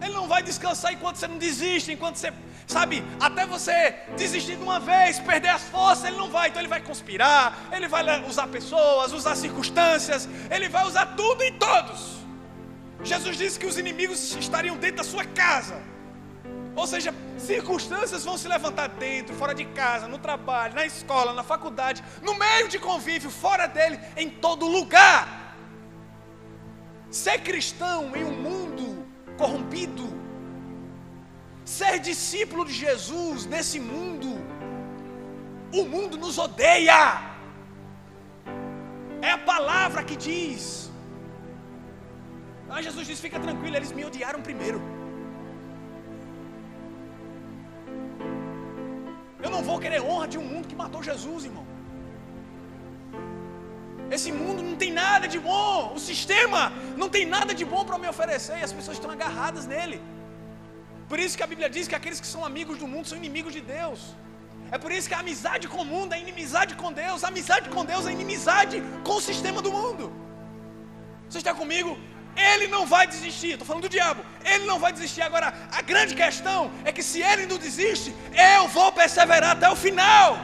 A: Ele não vai vai descansar enquanto você não desiste, enquanto você, sabe, até você desistir de uma vez, perder as forças, ele não vai. Então ele vai conspirar, ele vai usar pessoas, usar circunstâncias, ele vai usar tudo e todos. Jesus disse que os inimigos estariam dentro da sua casa. Ou seja, circunstâncias vão se levantar dentro, fora de casa, no trabalho, na escola, na faculdade, no meio de convívio, fora dele, em todo lugar. Ser cristão em um mundo corrompido, ser discípulo de Jesus nesse mundo, o mundo nos odeia. É a palavra que diz. Jesus diz: fica tranquilo, eles me odiaram primeiro. Eu não vou querer honra de um mundo que matou Jesus, irmão. Esse mundo não tem nada de bom. O sistema não tem nada de bom para me oferecer. E as pessoas estão agarradas nele. Por isso que a Bíblia diz que aqueles que são amigos do mundo são inimigos de Deus. É por isso que a amizade com o mundo é inimizade com Deus. A amizade com Deus é inimizade com o sistema do mundo. Você está comigo? Ele não vai desistir. Estou falando do diabo. Ele não vai desistir. Agora, a grande questão é que se ele não desiste, eu vou perseverar até o final.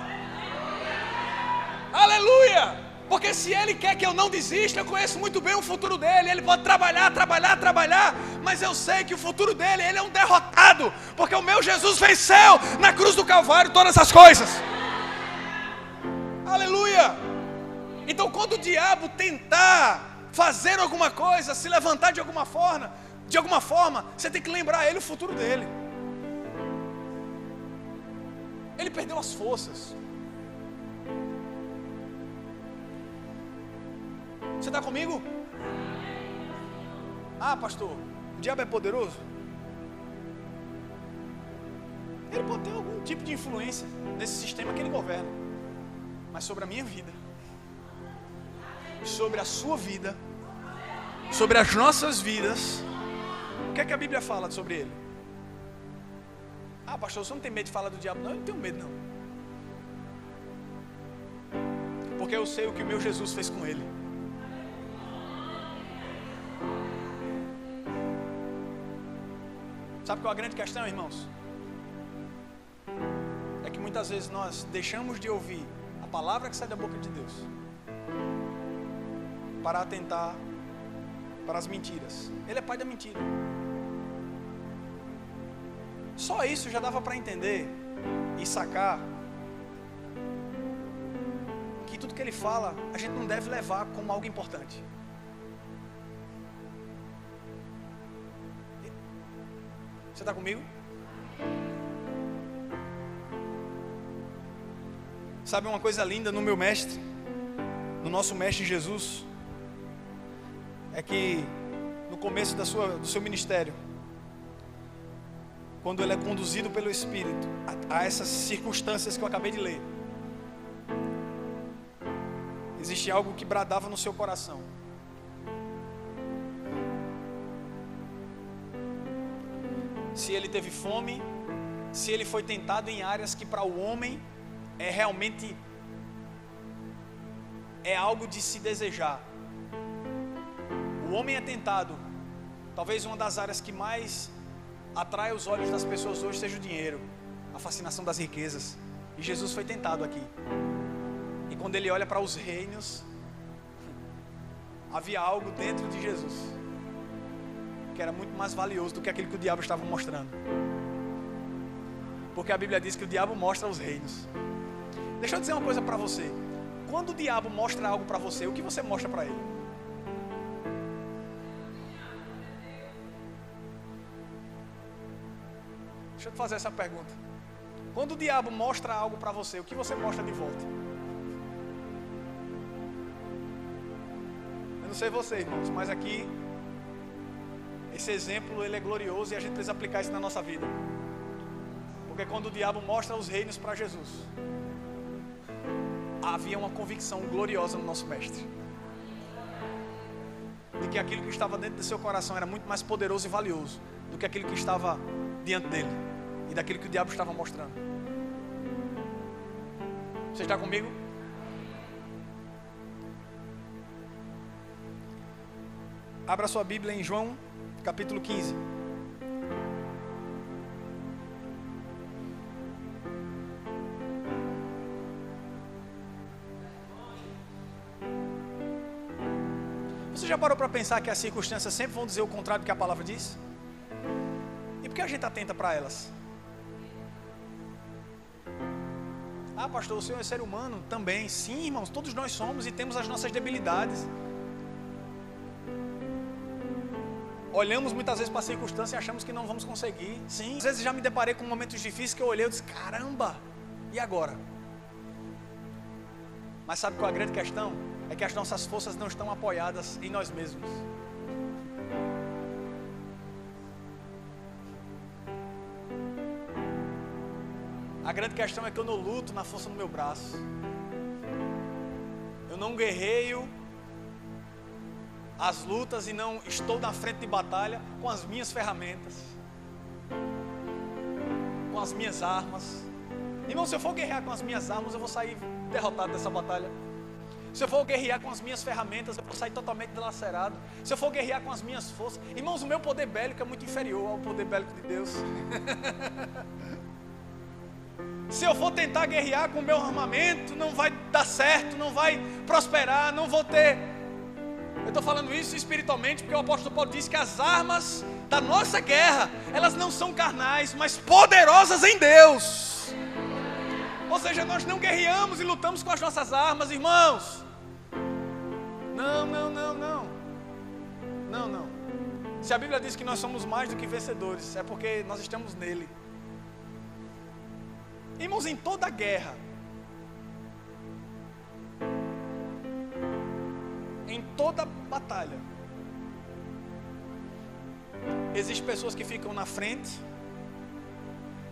A: Aleluia! Porque se ele quer que eu não desista, eu conheço muito bem o futuro dele. Ele pode trabalhar, mas eu sei que o futuro dele, ele é um derrotado. Porque o meu Jesus venceu na cruz do Calvário todas as coisas. Aleluia! Então quando o diabo tentar fazer alguma coisa, se levantar de alguma forma, você tem que lembrar ele o futuro dele. Ele perdeu as forças. Você está comigo? Ah, pastor, o diabo é poderoso? Ele pode ter algum tipo de influência nesse sistema que ele governa. Mas sobre a minha vida, sobre a sua vida, sobre as nossas vidas, o que é que a Bíblia fala sobre ele? Ah, pastor, você não tem medo de falar do diabo? Não, eu não tenho medo não. Porque eu sei o que o meu Jesus fez com ele. Sabe qual é a grande questão, irmãos? É que muitas vezes nós deixamos de ouvir a palavra que sai da boca de Deus para atentar para as mentiras. Ele é pai da mentira. Só isso já dava para entender e sacar que tudo que ele fala, a gente não deve levar como algo importante. Você está comigo? Sabe uma coisa linda no meu mestre, no nosso mestre Jesus? É que no começo do seu ministério, quando ele é conduzido pelo Espírito a essas circunstâncias que eu acabei de ler, existe algo que bradava no seu coração. Se ele teve fome, se ele foi tentado em áreas que para o homem realmente é algo de se desejar. O homem é tentado, talvez uma das áreas que mais atrai os olhos das pessoas hoje seja o dinheiro, a fascinação das riquezas. E Jesus foi tentado aqui. E quando ele olha para os reinos, havia algo dentro de Jesus que era muito mais valioso do que aquilo que o diabo estava mostrando. Porque a Bíblia diz que o diabo mostra os reinos. Deixa eu dizer uma coisa para você. Quando o diabo mostra algo para você, o que você mostra para ele? Deixa eu te fazer essa pergunta. Quando o diabo mostra algo para você, o que você mostra de volta? Eu não sei você, irmãos, mas aqui esse exemplo ele é glorioso e a gente precisa aplicar isso na nossa vida. Porque quando o diabo mostra os reinos para Jesus, havia uma convicção gloriosa no nosso mestre de que aquilo que estava dentro do seu coração era muito mais poderoso e valioso do que aquilo que estava diante dele e daquilo que o diabo estava mostrando. Você está comigo? Abra sua Bíblia em João capítulo 15. Você já parou para pensar que as circunstâncias sempre vão dizer o contrário do que a palavra diz? E por que a gente atenta para elas? Ah, pastor, o senhor é ser humano também. Sim, irmãos, todos nós somos e temos as nossas debilidades. Olhamos muitas vezes para a circunstância e achamos que não vamos conseguir. Sim, às vezes já me deparei com momentos difíceis que eu olhei e disse, caramba, e agora? Mas sabe qual é a grande questão? É que as nossas forças não estão apoiadas em nós mesmos. A grande questão é que eu não luto na força do meu braço. Eu não guerreio as lutas e não estou na frente de batalha com as minhas ferramentas, com as minhas armas. Irmão, se eu for guerrear com as minhas armas, eu vou sair derrotado dessa batalha. Se eu for guerrear com as minhas ferramentas, eu vou sair totalmente dilacerado. Se eu for guerrear com as minhas forças, irmãos, o meu poder bélico é muito inferior ao poder bélico de Deus. Se eu for tentar guerrear com o meu armamento, não vai dar certo, não vai prosperar, não vou ter. Eu estou falando isso espiritualmente porque o apóstolo Paulo diz que as armas da nossa guerra, elas não são carnais, mas poderosas em Deus. Ou seja, nós não guerreamos e lutamos com as nossas armas, irmãos. Não. Se a Bíblia diz que nós somos mais do que vencedores, é porque nós estamos nele. Irmãos, em toda guerra, em toda batalha, existem pessoas que ficam na frente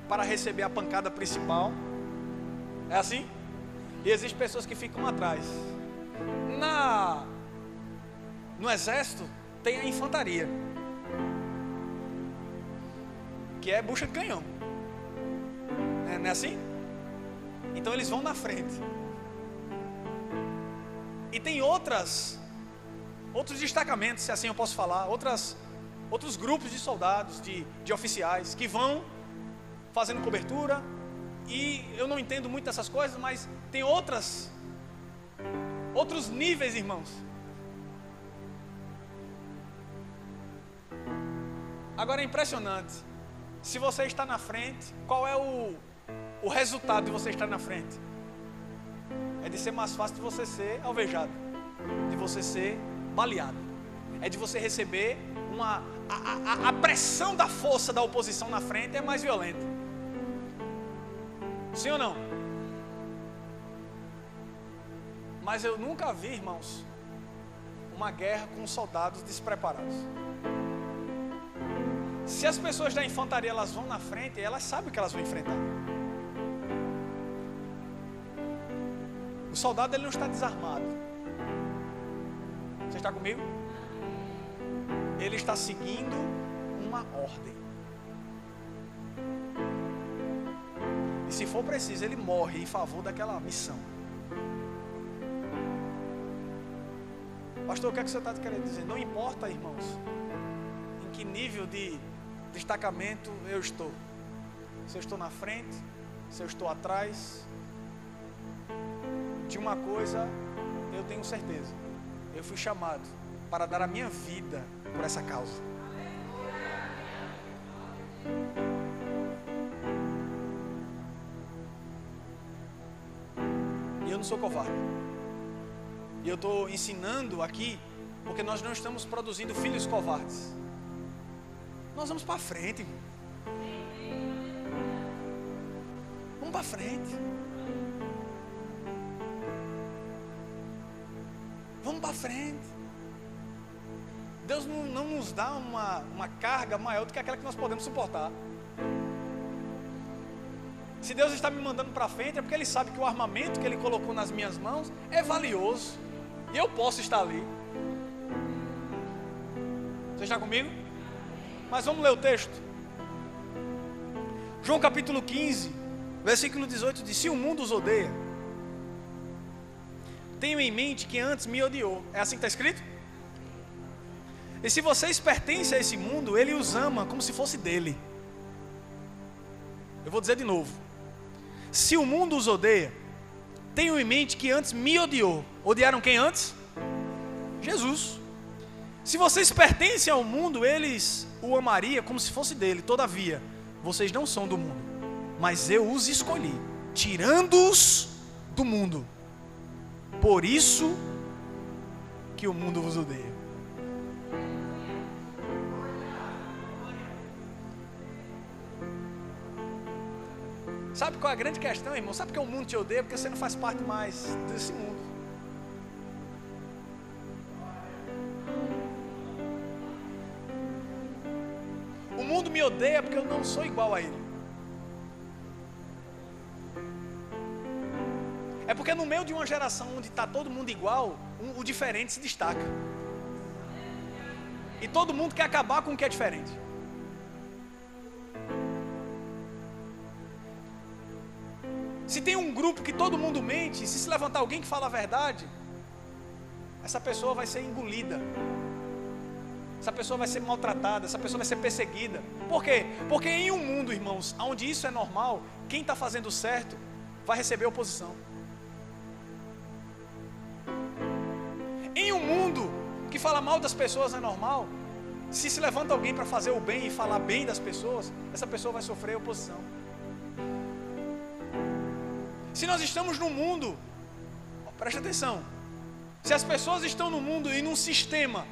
A: para receber a pancada principal. É assim? E existem pessoas que ficam atrás. No exército tem a infantaria, que é bucha de canhão. Não é assim? Então eles vão na frente. E tem outros destacamentos, se assim eu posso falar, outros grupos de soldados, de oficiais, que vão fazendo cobertura. E eu não entendo muito dessas coisas, mas tem outros níveis, irmãos. Agora é impressionante. Se você está na frente, qual é o resultado de você estar na frente? É de ser mais fácil de você ser alvejado, de você ser baleado, é de você receber a pressão da força da oposição na frente é mais violenta. Sim ou não? Mas eu nunca vi, irmãos, uma guerra com soldados despreparados. Se as pessoas da infantaria elas vão na frente, elas sabem o que elas vão enfrentar. O soldado ele não está desarmado. Você está comigo? Ele está seguindo uma ordem. E se for preciso, ele morre em favor daquela missão. Pastor, o que é que você está querendo dizer? Não importa, irmãos, em que nível de destacamento eu estou. Se eu estou na frente, se eu estou atrás. De uma coisa eu tenho certeza. Eu fui chamado para dar a minha vida por essa causa. E eu não sou covarde. E eu estou ensinando aqui porque nós não estamos produzindo filhos covardes. Nós vamos para frente, irmão. Vamos para frente. Vamos para frente. Deus não nos dá uma carga maior do que aquela que nós podemos suportar. Se Deus está me mandando para frente é porque Ele sabe que o armamento que Ele colocou nas minhas mãos é valioso. E eu posso estar ali. Você está comigo? Mas vamos ler o texto. João capítulo 15, versículo 18 diz: se o mundo os odeia, tenho em mente que antes me odiou. É assim que está escrito? E se vocês pertencem a esse mundo, ele os ama como se fosse dele. Eu vou dizer de novo. Se o mundo os odeia, tenho em mente que antes me odiou. Odiaram quem antes? Jesus. Se vocês pertencem ao mundo, eles o amariam como se fosse dele. Todavia, vocês não são do mundo, mas eu os escolhi, tirando-os do mundo. Por isso que o mundo vos odeia. Sabe qual é a grande questão, irmão? Sabe por que o mundo te odeia? Porque você não faz parte mais desse mundo. O mundo me odeia porque eu não sou igual a ele. É porque no meio de uma geração onde está todo mundo igual, o diferente se destaca. E todo mundo quer acabar com o que é diferente. Se tem um grupo que todo mundo mente, se levantar alguém que fala a verdade, essa pessoa vai ser engolida. Essa pessoa vai ser maltratada, essa pessoa vai ser perseguida. Por quê? Porque em um mundo, irmãos, onde isso é normal, quem está fazendo certo vai receber oposição. Em um mundo que fala mal das pessoas é normal, se levanta alguém para fazer o bem e falar bem das pessoas, essa pessoa vai sofrer oposição. Se nós estamos no mundo, preste atenção, se as pessoas estão no mundo e num sistema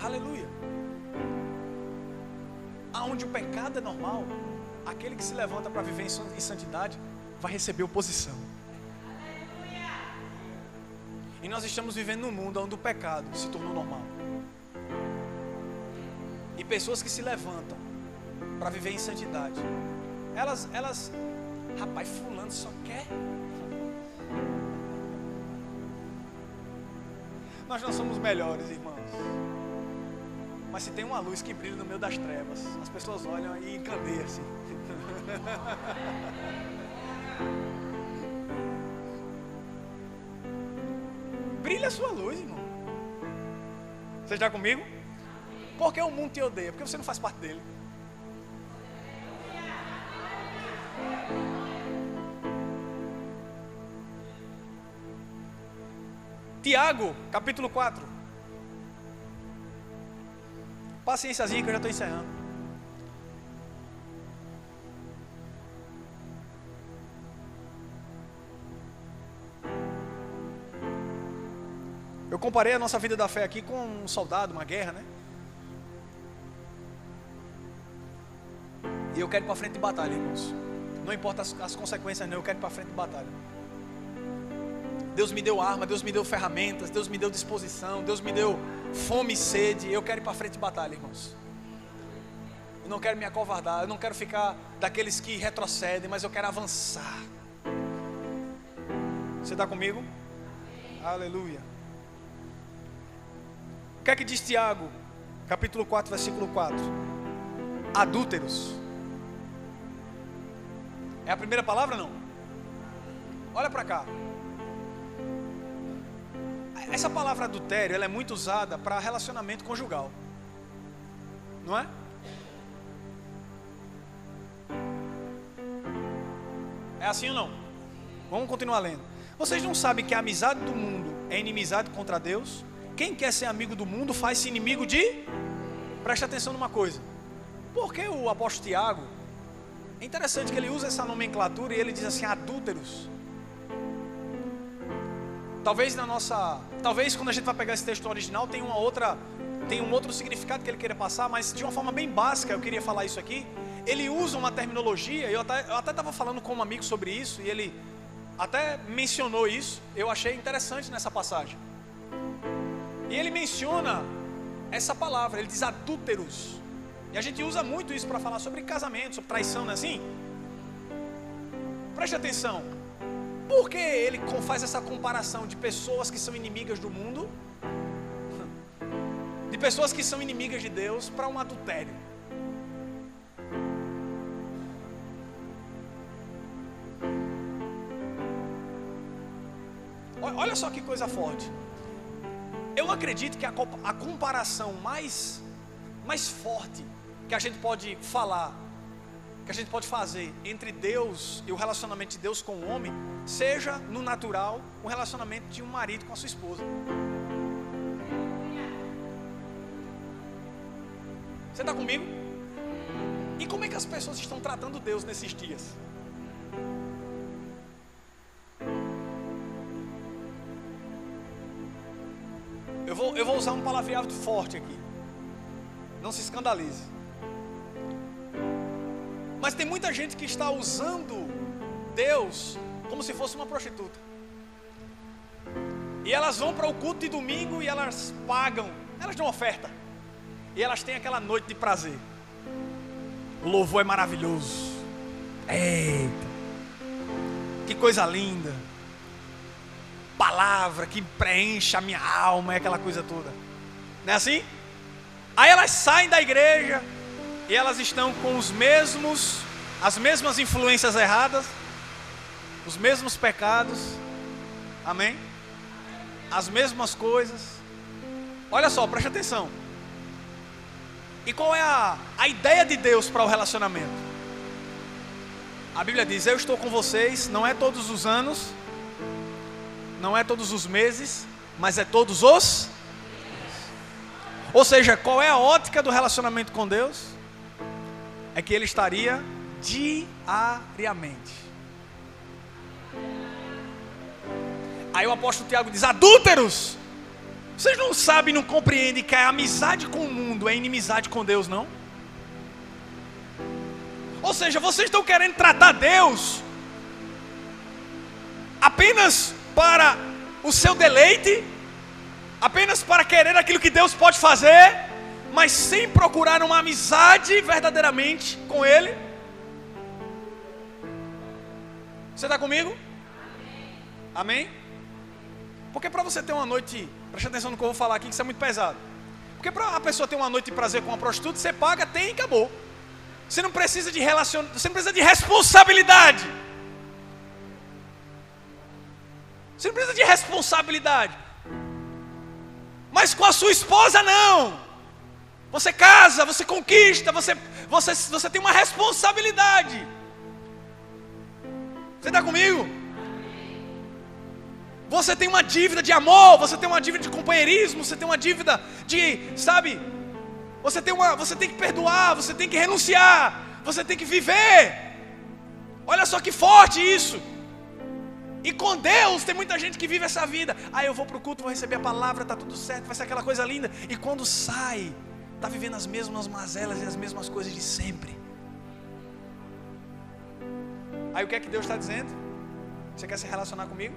A: aleluia, aonde o pecado é normal, aquele que se levanta para viver em santidade vai receber oposição. E nós estamos vivendo num mundo onde o pecado se tornou normal. E pessoas que se levantam para viver em santidade, elas, rapaz, fulano só quer. Nós não somos melhores, irmãos. Mas se tem uma luz que brilha no meio das trevas, as pessoas olham e encandeiam assim. Brilha a sua luz, irmão. Você está comigo? Por que o mundo te odeia? Porque você não faz parte dele. Tiago, capítulo 4. Paciênciazinha que eu já estou encerrando. Eu comparei a nossa vida da fé aqui com um soldado, uma guerra, né? E eu quero ir para frente de batalha, irmãos. Não importa as consequências, não. Eu quero ir para frente de batalha. Deus me deu arma, Deus me deu ferramentas, Deus me deu disposição, Deus me deu fome e sede. Eu quero ir para frente de batalha, irmãos. Eu não quero me acovardar, eu não quero ficar daqueles que retrocedem, mas eu quero avançar. Você está comigo? Aleluia. O que é que diz Tiago, capítulo 4, versículo 4? Adúlteros. É a primeira palavra, não? Olha para cá. Essa palavra adultério, ela é muito usada para relacionamento conjugal. Não é? É assim ou não? Vamos continuar lendo. Vocês não sabem que a amizade do mundo é inimizade contra Deus? Quem quer ser amigo do mundo faz-se inimigo de... Preste atenção numa coisa. Por que o apóstolo Tiago, é interessante que ele usa essa nomenclatura e ele diz assim, adúlteros. Talvez quando a gente vai pegar esse texto original tem um outro significado que ele queira passar, mas de uma forma bem básica eu queria falar isso aqui. Ele usa uma terminologia, eu até estava falando com um amigo sobre isso e ele até mencionou isso, eu achei interessante nessa passagem. E ele menciona essa palavra, ele diz adúlteros. E a gente usa muito isso para falar sobre casamento, sobre traição, não é assim? Preste atenção. Por que ele faz essa comparação de pessoas que são inimigas do mundo, de pessoas que são inimigas de Deus, para um adultério? Olha só que coisa forte. Eu acredito que a comparação mais forte que a gente pode falar que a gente pode fazer entre Deus e o relacionamento de Deus com o homem, seja no natural o relacionamento de um marido com a sua esposa. Você está comigo? E como é que as pessoas estão tratando Deus nesses dias? Eu vou usar um palavreado forte aqui. Não se escandalize. Mas tem muita gente que está usando Deus como se fosse uma prostituta. E elas vão para o culto de domingo e elas pagam, elas dão oferta. E elas têm aquela noite de prazer. O louvor é maravilhoso. Eita, que coisa linda. Palavra que preenche a minha alma, é aquela coisa toda. Não é assim? Aí elas saem da igreja e elas estão com as mesmas influências erradas, os mesmos pecados, amém? As mesmas coisas. Olha só, preste atenção. E qual é a ideia de Deus para o relacionamento? A Bíblia diz: eu estou com vocês, não é todos os anos, não é todos os meses, mas é todos os. Ou seja, qual é a ótica do relacionamento com Deus? É que Ele estaria diariamente. Aí o apóstolo Tiago diz: adúlteros, vocês não sabem, não compreendem que a amizade com o mundo é inimizade com Deus, não? Ou seja, vocês estão querendo tratar Deus apenas para o seu deleite, apenas para querer aquilo que Deus pode fazer, mas sem procurar uma amizade verdadeiramente com Ele. Você está comigo? Amém? Porque para você ter uma noite, preste atenção no que eu vou falar aqui, que isso é muito pesado. Porque para a pessoa ter uma noite de prazer com uma prostituta, você paga, tem e acabou. Você não precisa de você não precisa de responsabilidade. Você não precisa de responsabilidade. Mas com a sua esposa não. Você casa, você conquista, você tem uma responsabilidade. Você está comigo? Você tem uma dívida de amor, você tem uma dívida de companheirismo, você tem uma dívida de, sabe? Você tem que perdoar, você tem que renunciar, você tem que viver. Olha só que forte isso. E com Deus tem muita gente que vive essa vida. Eu vou para o culto, vou receber a palavra, está tudo certo, vai ser aquela coisa linda. E quando sai, está vivendo as mesmas mazelas e as mesmas coisas de sempre. Aí o que é que Deus está dizendo? Você quer se relacionar comigo?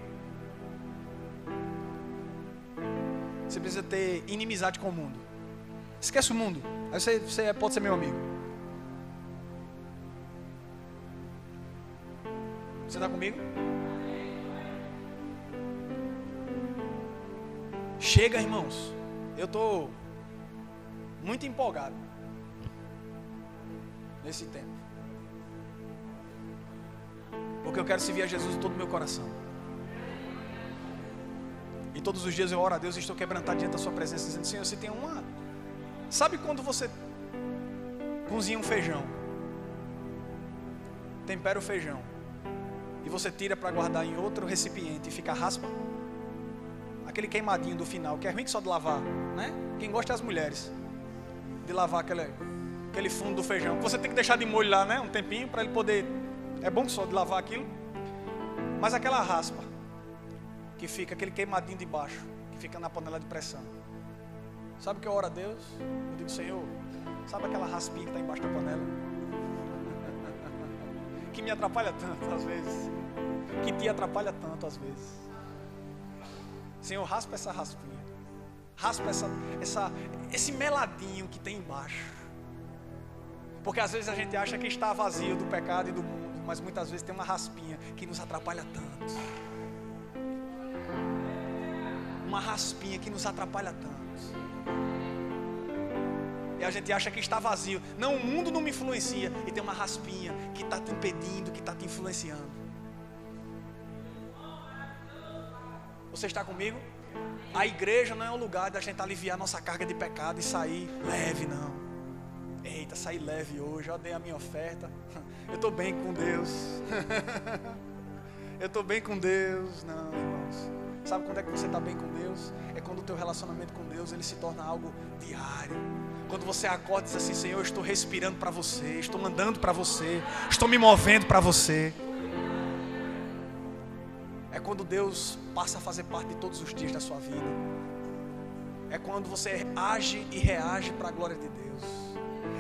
A: Você precisa ter inimizade com o mundo. Esquece o mundo. Aí você pode ser meu amigo. Você está comigo? Chega, irmãos. Eu estou muito empolgado nesse tempo. Porque eu quero servir a Jesus de todo o meu coração. E todos os dias eu oro a Deus e estou quebrantado diante da sua presença, dizendo: Senhor, você tem uma... Sabe quando você cozinha um feijão, tempera o feijão e você tira para guardar em outro recipiente e fica raspa? Aquele queimadinho do final, que é ruim que só de lavar, né? Quem gosta é as mulheres, de lavar aquele fundo do feijão. Você tem que deixar de molho lá, né? Um tempinho para ele poder... É bom só de lavar aquilo. Mas aquela raspa que fica, aquele queimadinho de baixo, que fica na panela de pressão. Sabe o que eu oro a Deus? Eu digo: Senhor, sabe aquela raspinha que está embaixo da panela? Que me atrapalha tanto às vezes. Que te atrapalha tanto às vezes. Senhor, raspa essa raspinha. Raspa esse meladinho que tem embaixo. Porque às vezes a gente acha que está vazio do pecado e do mundo, mas muitas vezes tem uma raspinha que nos atrapalha tanto. Uma raspinha que nos atrapalha tanto. E a gente acha que está vazio. Não, o mundo não me influencia. E tem uma raspinha que está te impedindo, que está te influenciando. Você está comigo? A igreja não é um lugar da gente aliviar nossa carga de pecado e sair leve, não. Eita. eita, saí leve hoje, eu dei a minha oferta, eu estou bem com Deus. Eu estou bem com Deus. Não, irmãos. Sabe quando é que você está bem com Deus? É quando o teu relacionamento com Deus ele se torna algo diário. Quando você acorda e diz assim: Senhor, eu estou respirando para você, estou andando para você, estou me movendo para você. É quando Deus passa a fazer parte de todos os dias da sua vida. É quando você age e reage para a glória de Deus.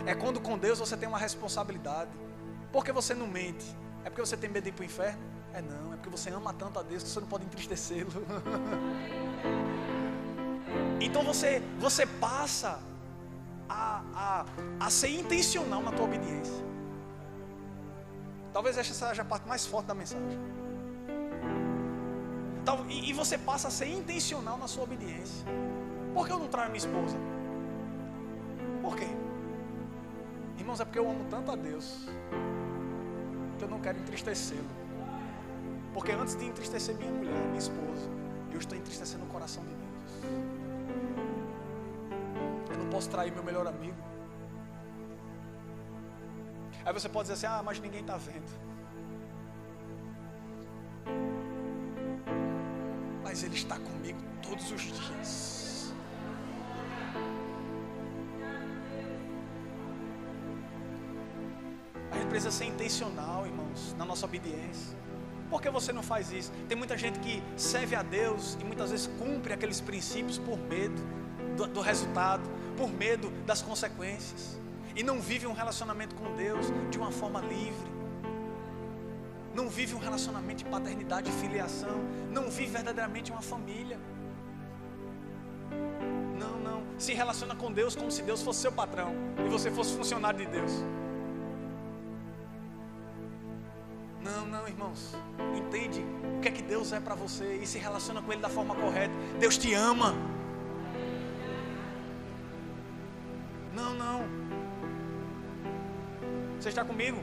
A: É quando com Deus você tem uma responsabilidade. Por que você não mente? É porque você tem medo de ir para o inferno? Não, é porque você ama tanto a Deus que você não pode entristecê-lo. Então você passa a ser intencional na tua obediência. Talvez essa seja a parte mais forte da mensagem. E você passa a ser intencional na sua obediência. Por que eu não traio minha esposa? Por quê? Irmãos, é porque eu amo tanto a Deus que eu não quero entristecê-lo. Porque antes de entristecer minha mulher, minha esposa, eu estou entristecendo o coração de Deus. Eu não posso trair meu melhor amigo. Aí você pode dizer assim: mas ninguém está vendo. Mas Ele está comigo todos os dias. A gente precisa ser intencional, irmãos, na nossa obediência. Por que você não faz isso? Tem muita gente que serve a Deus e muitas vezes cumpre aqueles princípios por medo do resultado, por medo das consequências, e não vive um relacionamento com Deus de uma forma livre. Não vive um relacionamento de paternidade e filiação. Não vive verdadeiramente uma família. Não. Se relaciona com Deus como se Deus fosse seu patrão e você fosse funcionário de Deus. Não, irmãos. Entende o que é que Deus é para você e se relaciona com Ele da forma correta. Deus te ama. Não. Você está comigo?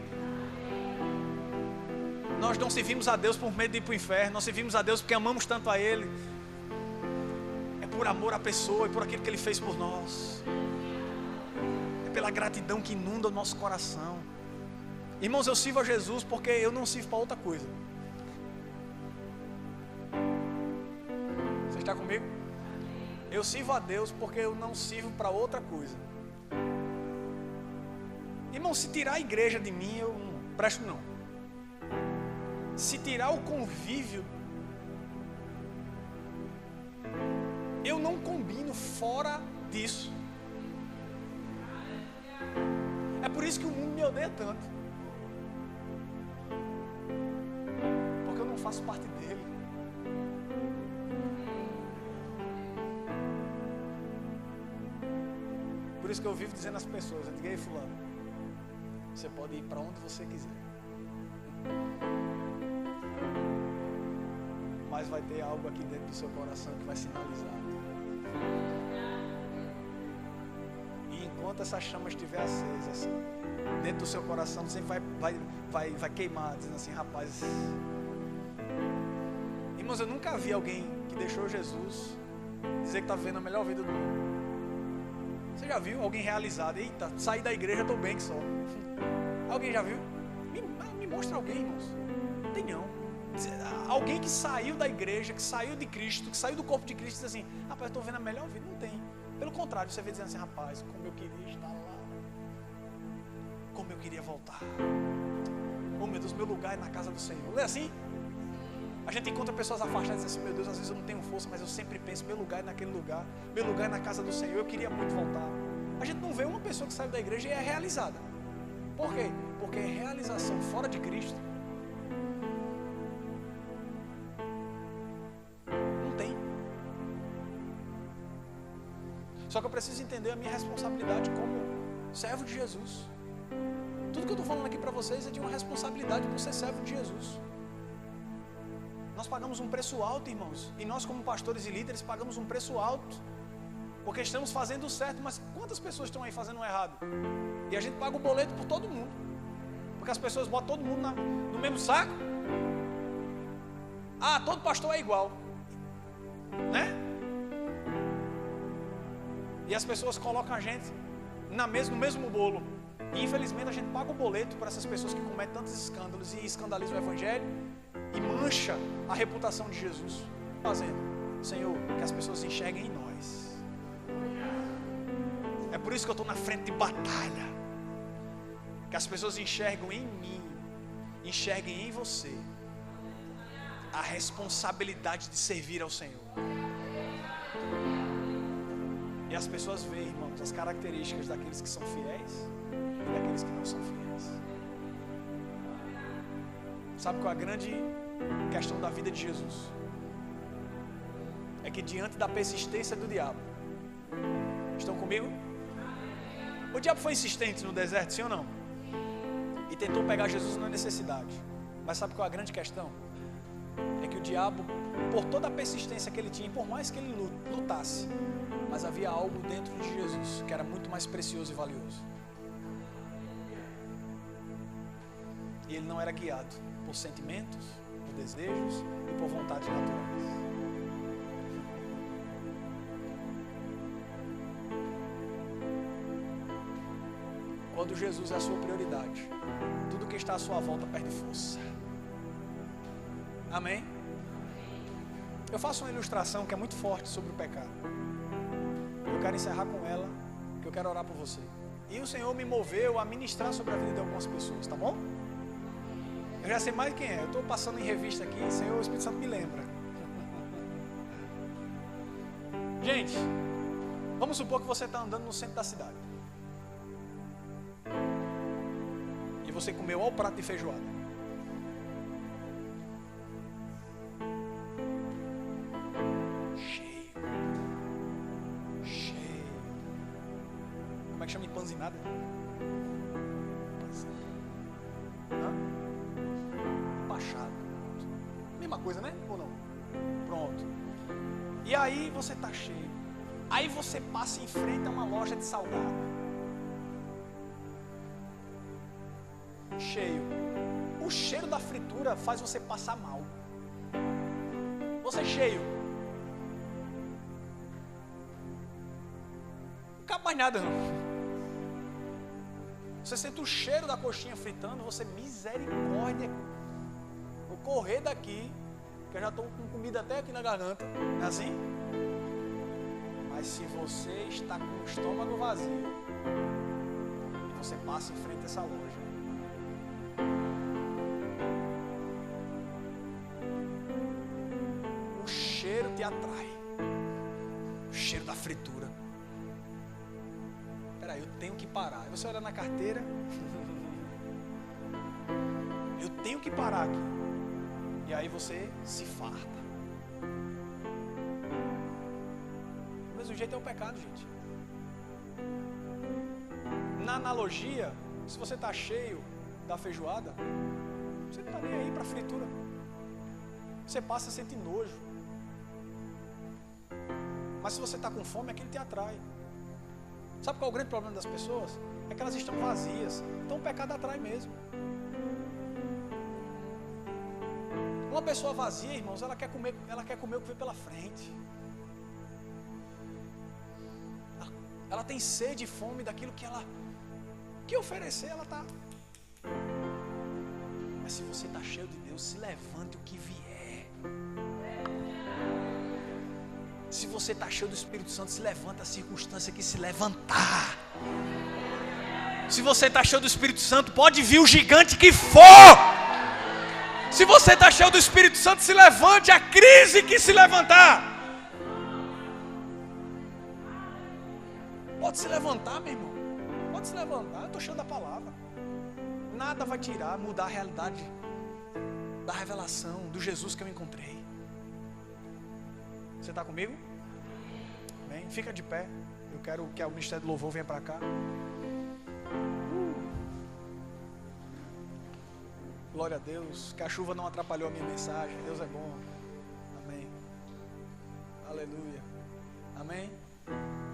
A: Nós não servimos a Deus por medo de ir para o inferno. Nós servimos a Deus porque amamos tanto a Ele. É por amor à pessoa e por aquilo que Ele fez por nós. É pela gratidão que inunda o nosso coração. Irmãos, eu sirvo a Jesus porque eu não sirvo para outra coisa. Você está comigo? Eu sirvo a Deus porque eu não sirvo para outra coisa. Irmão, se tirar a igreja de mim, eu não presto não. Se tirar o convívio, eu não combino fora disso. É por isso que o mundo me odeia tanto. Porque eu não faço parte dele. Por isso que eu vivo dizendo às pessoas: eu digo, ei fulano, você pode ir para onde você quiser, mas vai ter algo aqui dentro do seu coração que vai sinalizar. E enquanto essa chama estiver acesa, assim, dentro do seu coração sempre vai queimar, dizendo assim: rapaz, irmãos, eu nunca vi alguém que deixou Jesus dizer que está vivendo a melhor vida do mundo. Você já viu alguém realizado? Eita, saí da igreja, estou bem que só. Alguém já viu? Me mostra alguém, irmãos. Não tem não. Alguém que saiu da igreja, que saiu de Cristo, que saiu do corpo de Cristo, diz assim: rapaz, estou vendo a melhor vida. Não tem. Pelo contrário, você vê dizendo assim: rapaz, como eu queria estar lá, como eu queria voltar. Oh meu Deus, meu lugar é na casa do Senhor. Não é assim? A gente encontra pessoas afastadas e diz assim: meu Deus, às vezes eu não tenho força, mas eu sempre penso, meu lugar é naquele lugar, meu lugar é na casa do Senhor, eu queria muito voltar. A gente não vê uma pessoa que saiu da igreja e é realizada. Por quê? Porque realização fora de Cristo não tem. Só que eu preciso entender a minha responsabilidade como servo de Jesus. Tudo que eu estou falando aqui para vocês é de uma responsabilidade por ser servo de Jesus. Nós pagamos um preço alto, irmãos. E nós, como pastores e líderes, pagamos um preço alto. Porque estamos fazendo o certo, mas quantas pessoas estão aí fazendo o errado? E a gente paga o boleto por todo mundo. Porque as pessoas botam todo mundo no mesmo saco. Ah, todo pastor é igual. Né? E as pessoas colocam a gente no mesmo bolo. E infelizmente a gente paga o boleto para essas pessoas que cometem tantos escândalos e escandalizam o Evangelho e mancha a reputação de Jesus. Fazendo, Senhor, que as pessoas enxerguem em nós. É por isso que eu estou na frente de batalha. Que as pessoas enxergam em mim, enxerguem em você a responsabilidade de servir ao Senhor. E as pessoas veem, irmãos, as características daqueles que são fiéis e daqueles que não são fiéis. Sabe qual é a grande questão da vida de Jesus? É que diante da persistência do diabo, estão comigo? O diabo foi insistente no deserto, sim ou não? E tentou pegar Jesus na necessidade. Mas sabe qual é a grande questão? É que o diabo, por toda a persistência que ele tinha, por mais que ele lutasse, mas havia algo dentro de Jesus que era muito mais precioso e valioso. E ele não era guiado por sentimentos, por desejos e por vontades naturais. Quando Jesus é a sua prioridade, tudo que está à sua volta perde força. Amém? Eu faço uma ilustração que é muito forte sobre o pecado. Eu quero encerrar com ela, que eu quero orar por você. E o Senhor me moveu a ministrar sobre a vida de algumas pessoas, tá bom? Eu já sei mais quem é. Eu estou passando em revista aqui, Senhor, o Espírito Santo me lembra. Gente, vamos supor que você está andando no centro da cidade. E você comeu ó o prato de feijoada. Como é que chama? Empanzinada? Empachado. Mesma coisa, né? Ou não? Pronto. E aí você tá cheio. Aí você passa em frente a uma loja de salgado. Cheio. O cheiro da fritura faz você passar mal. Você cheio. Não cabe mais nada não. Você sente o cheiro da coxinha fritando, você, misericórdia, vou correr daqui, que eu já estou com comida até aqui na garganta, não é assim? Mas se você está com o estômago vazio, e você passa em frente a essa loja, o cheiro te atrai, o cheiro da fritura. Peraí, eu tenho que parar. Aí você olha na carteira. Eu tenho que parar aqui. E aí você se farta. Do mesmo jeito é o pecado, gente. Na analogia, se você está cheio da feijoada, você não está nem aí para a fritura. Você passa a sentir nojo. Mas se você está com fome, aquilo te atrai. Sabe qual é o grande problema das pessoas? É que elas estão vazias. Então o pecado atrai mesmo. Uma pessoa vazia, irmãos, ela quer comer o que vem pela frente. Ela tem sede e fome daquilo que oferecer, ela está. Mas se você está cheio de Deus, se levante o que vier. Se você está cheio do Espírito Santo, se levanta a circunstância que se levantar. Se você está cheio do Espírito Santo, pode vir o gigante que for. Se você está cheio do Espírito Santo, se levante a crise que se levantar. Pode se levantar, meu irmão. Pode se levantar, eu estou cheio da palavra. Nada vai tirar, mudar a realidade da revelação, do Jesus que eu encontrei. Você está comigo? Bem, fica de pé. Eu quero que o Ministério do Louvor venha para cá. Glória a Deus. Que a chuva não atrapalhou a minha mensagem. Deus é bom. Amém. Aleluia. Amém.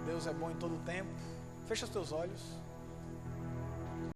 A: Deus é bom em todo o tempo. Fecha os teus olhos.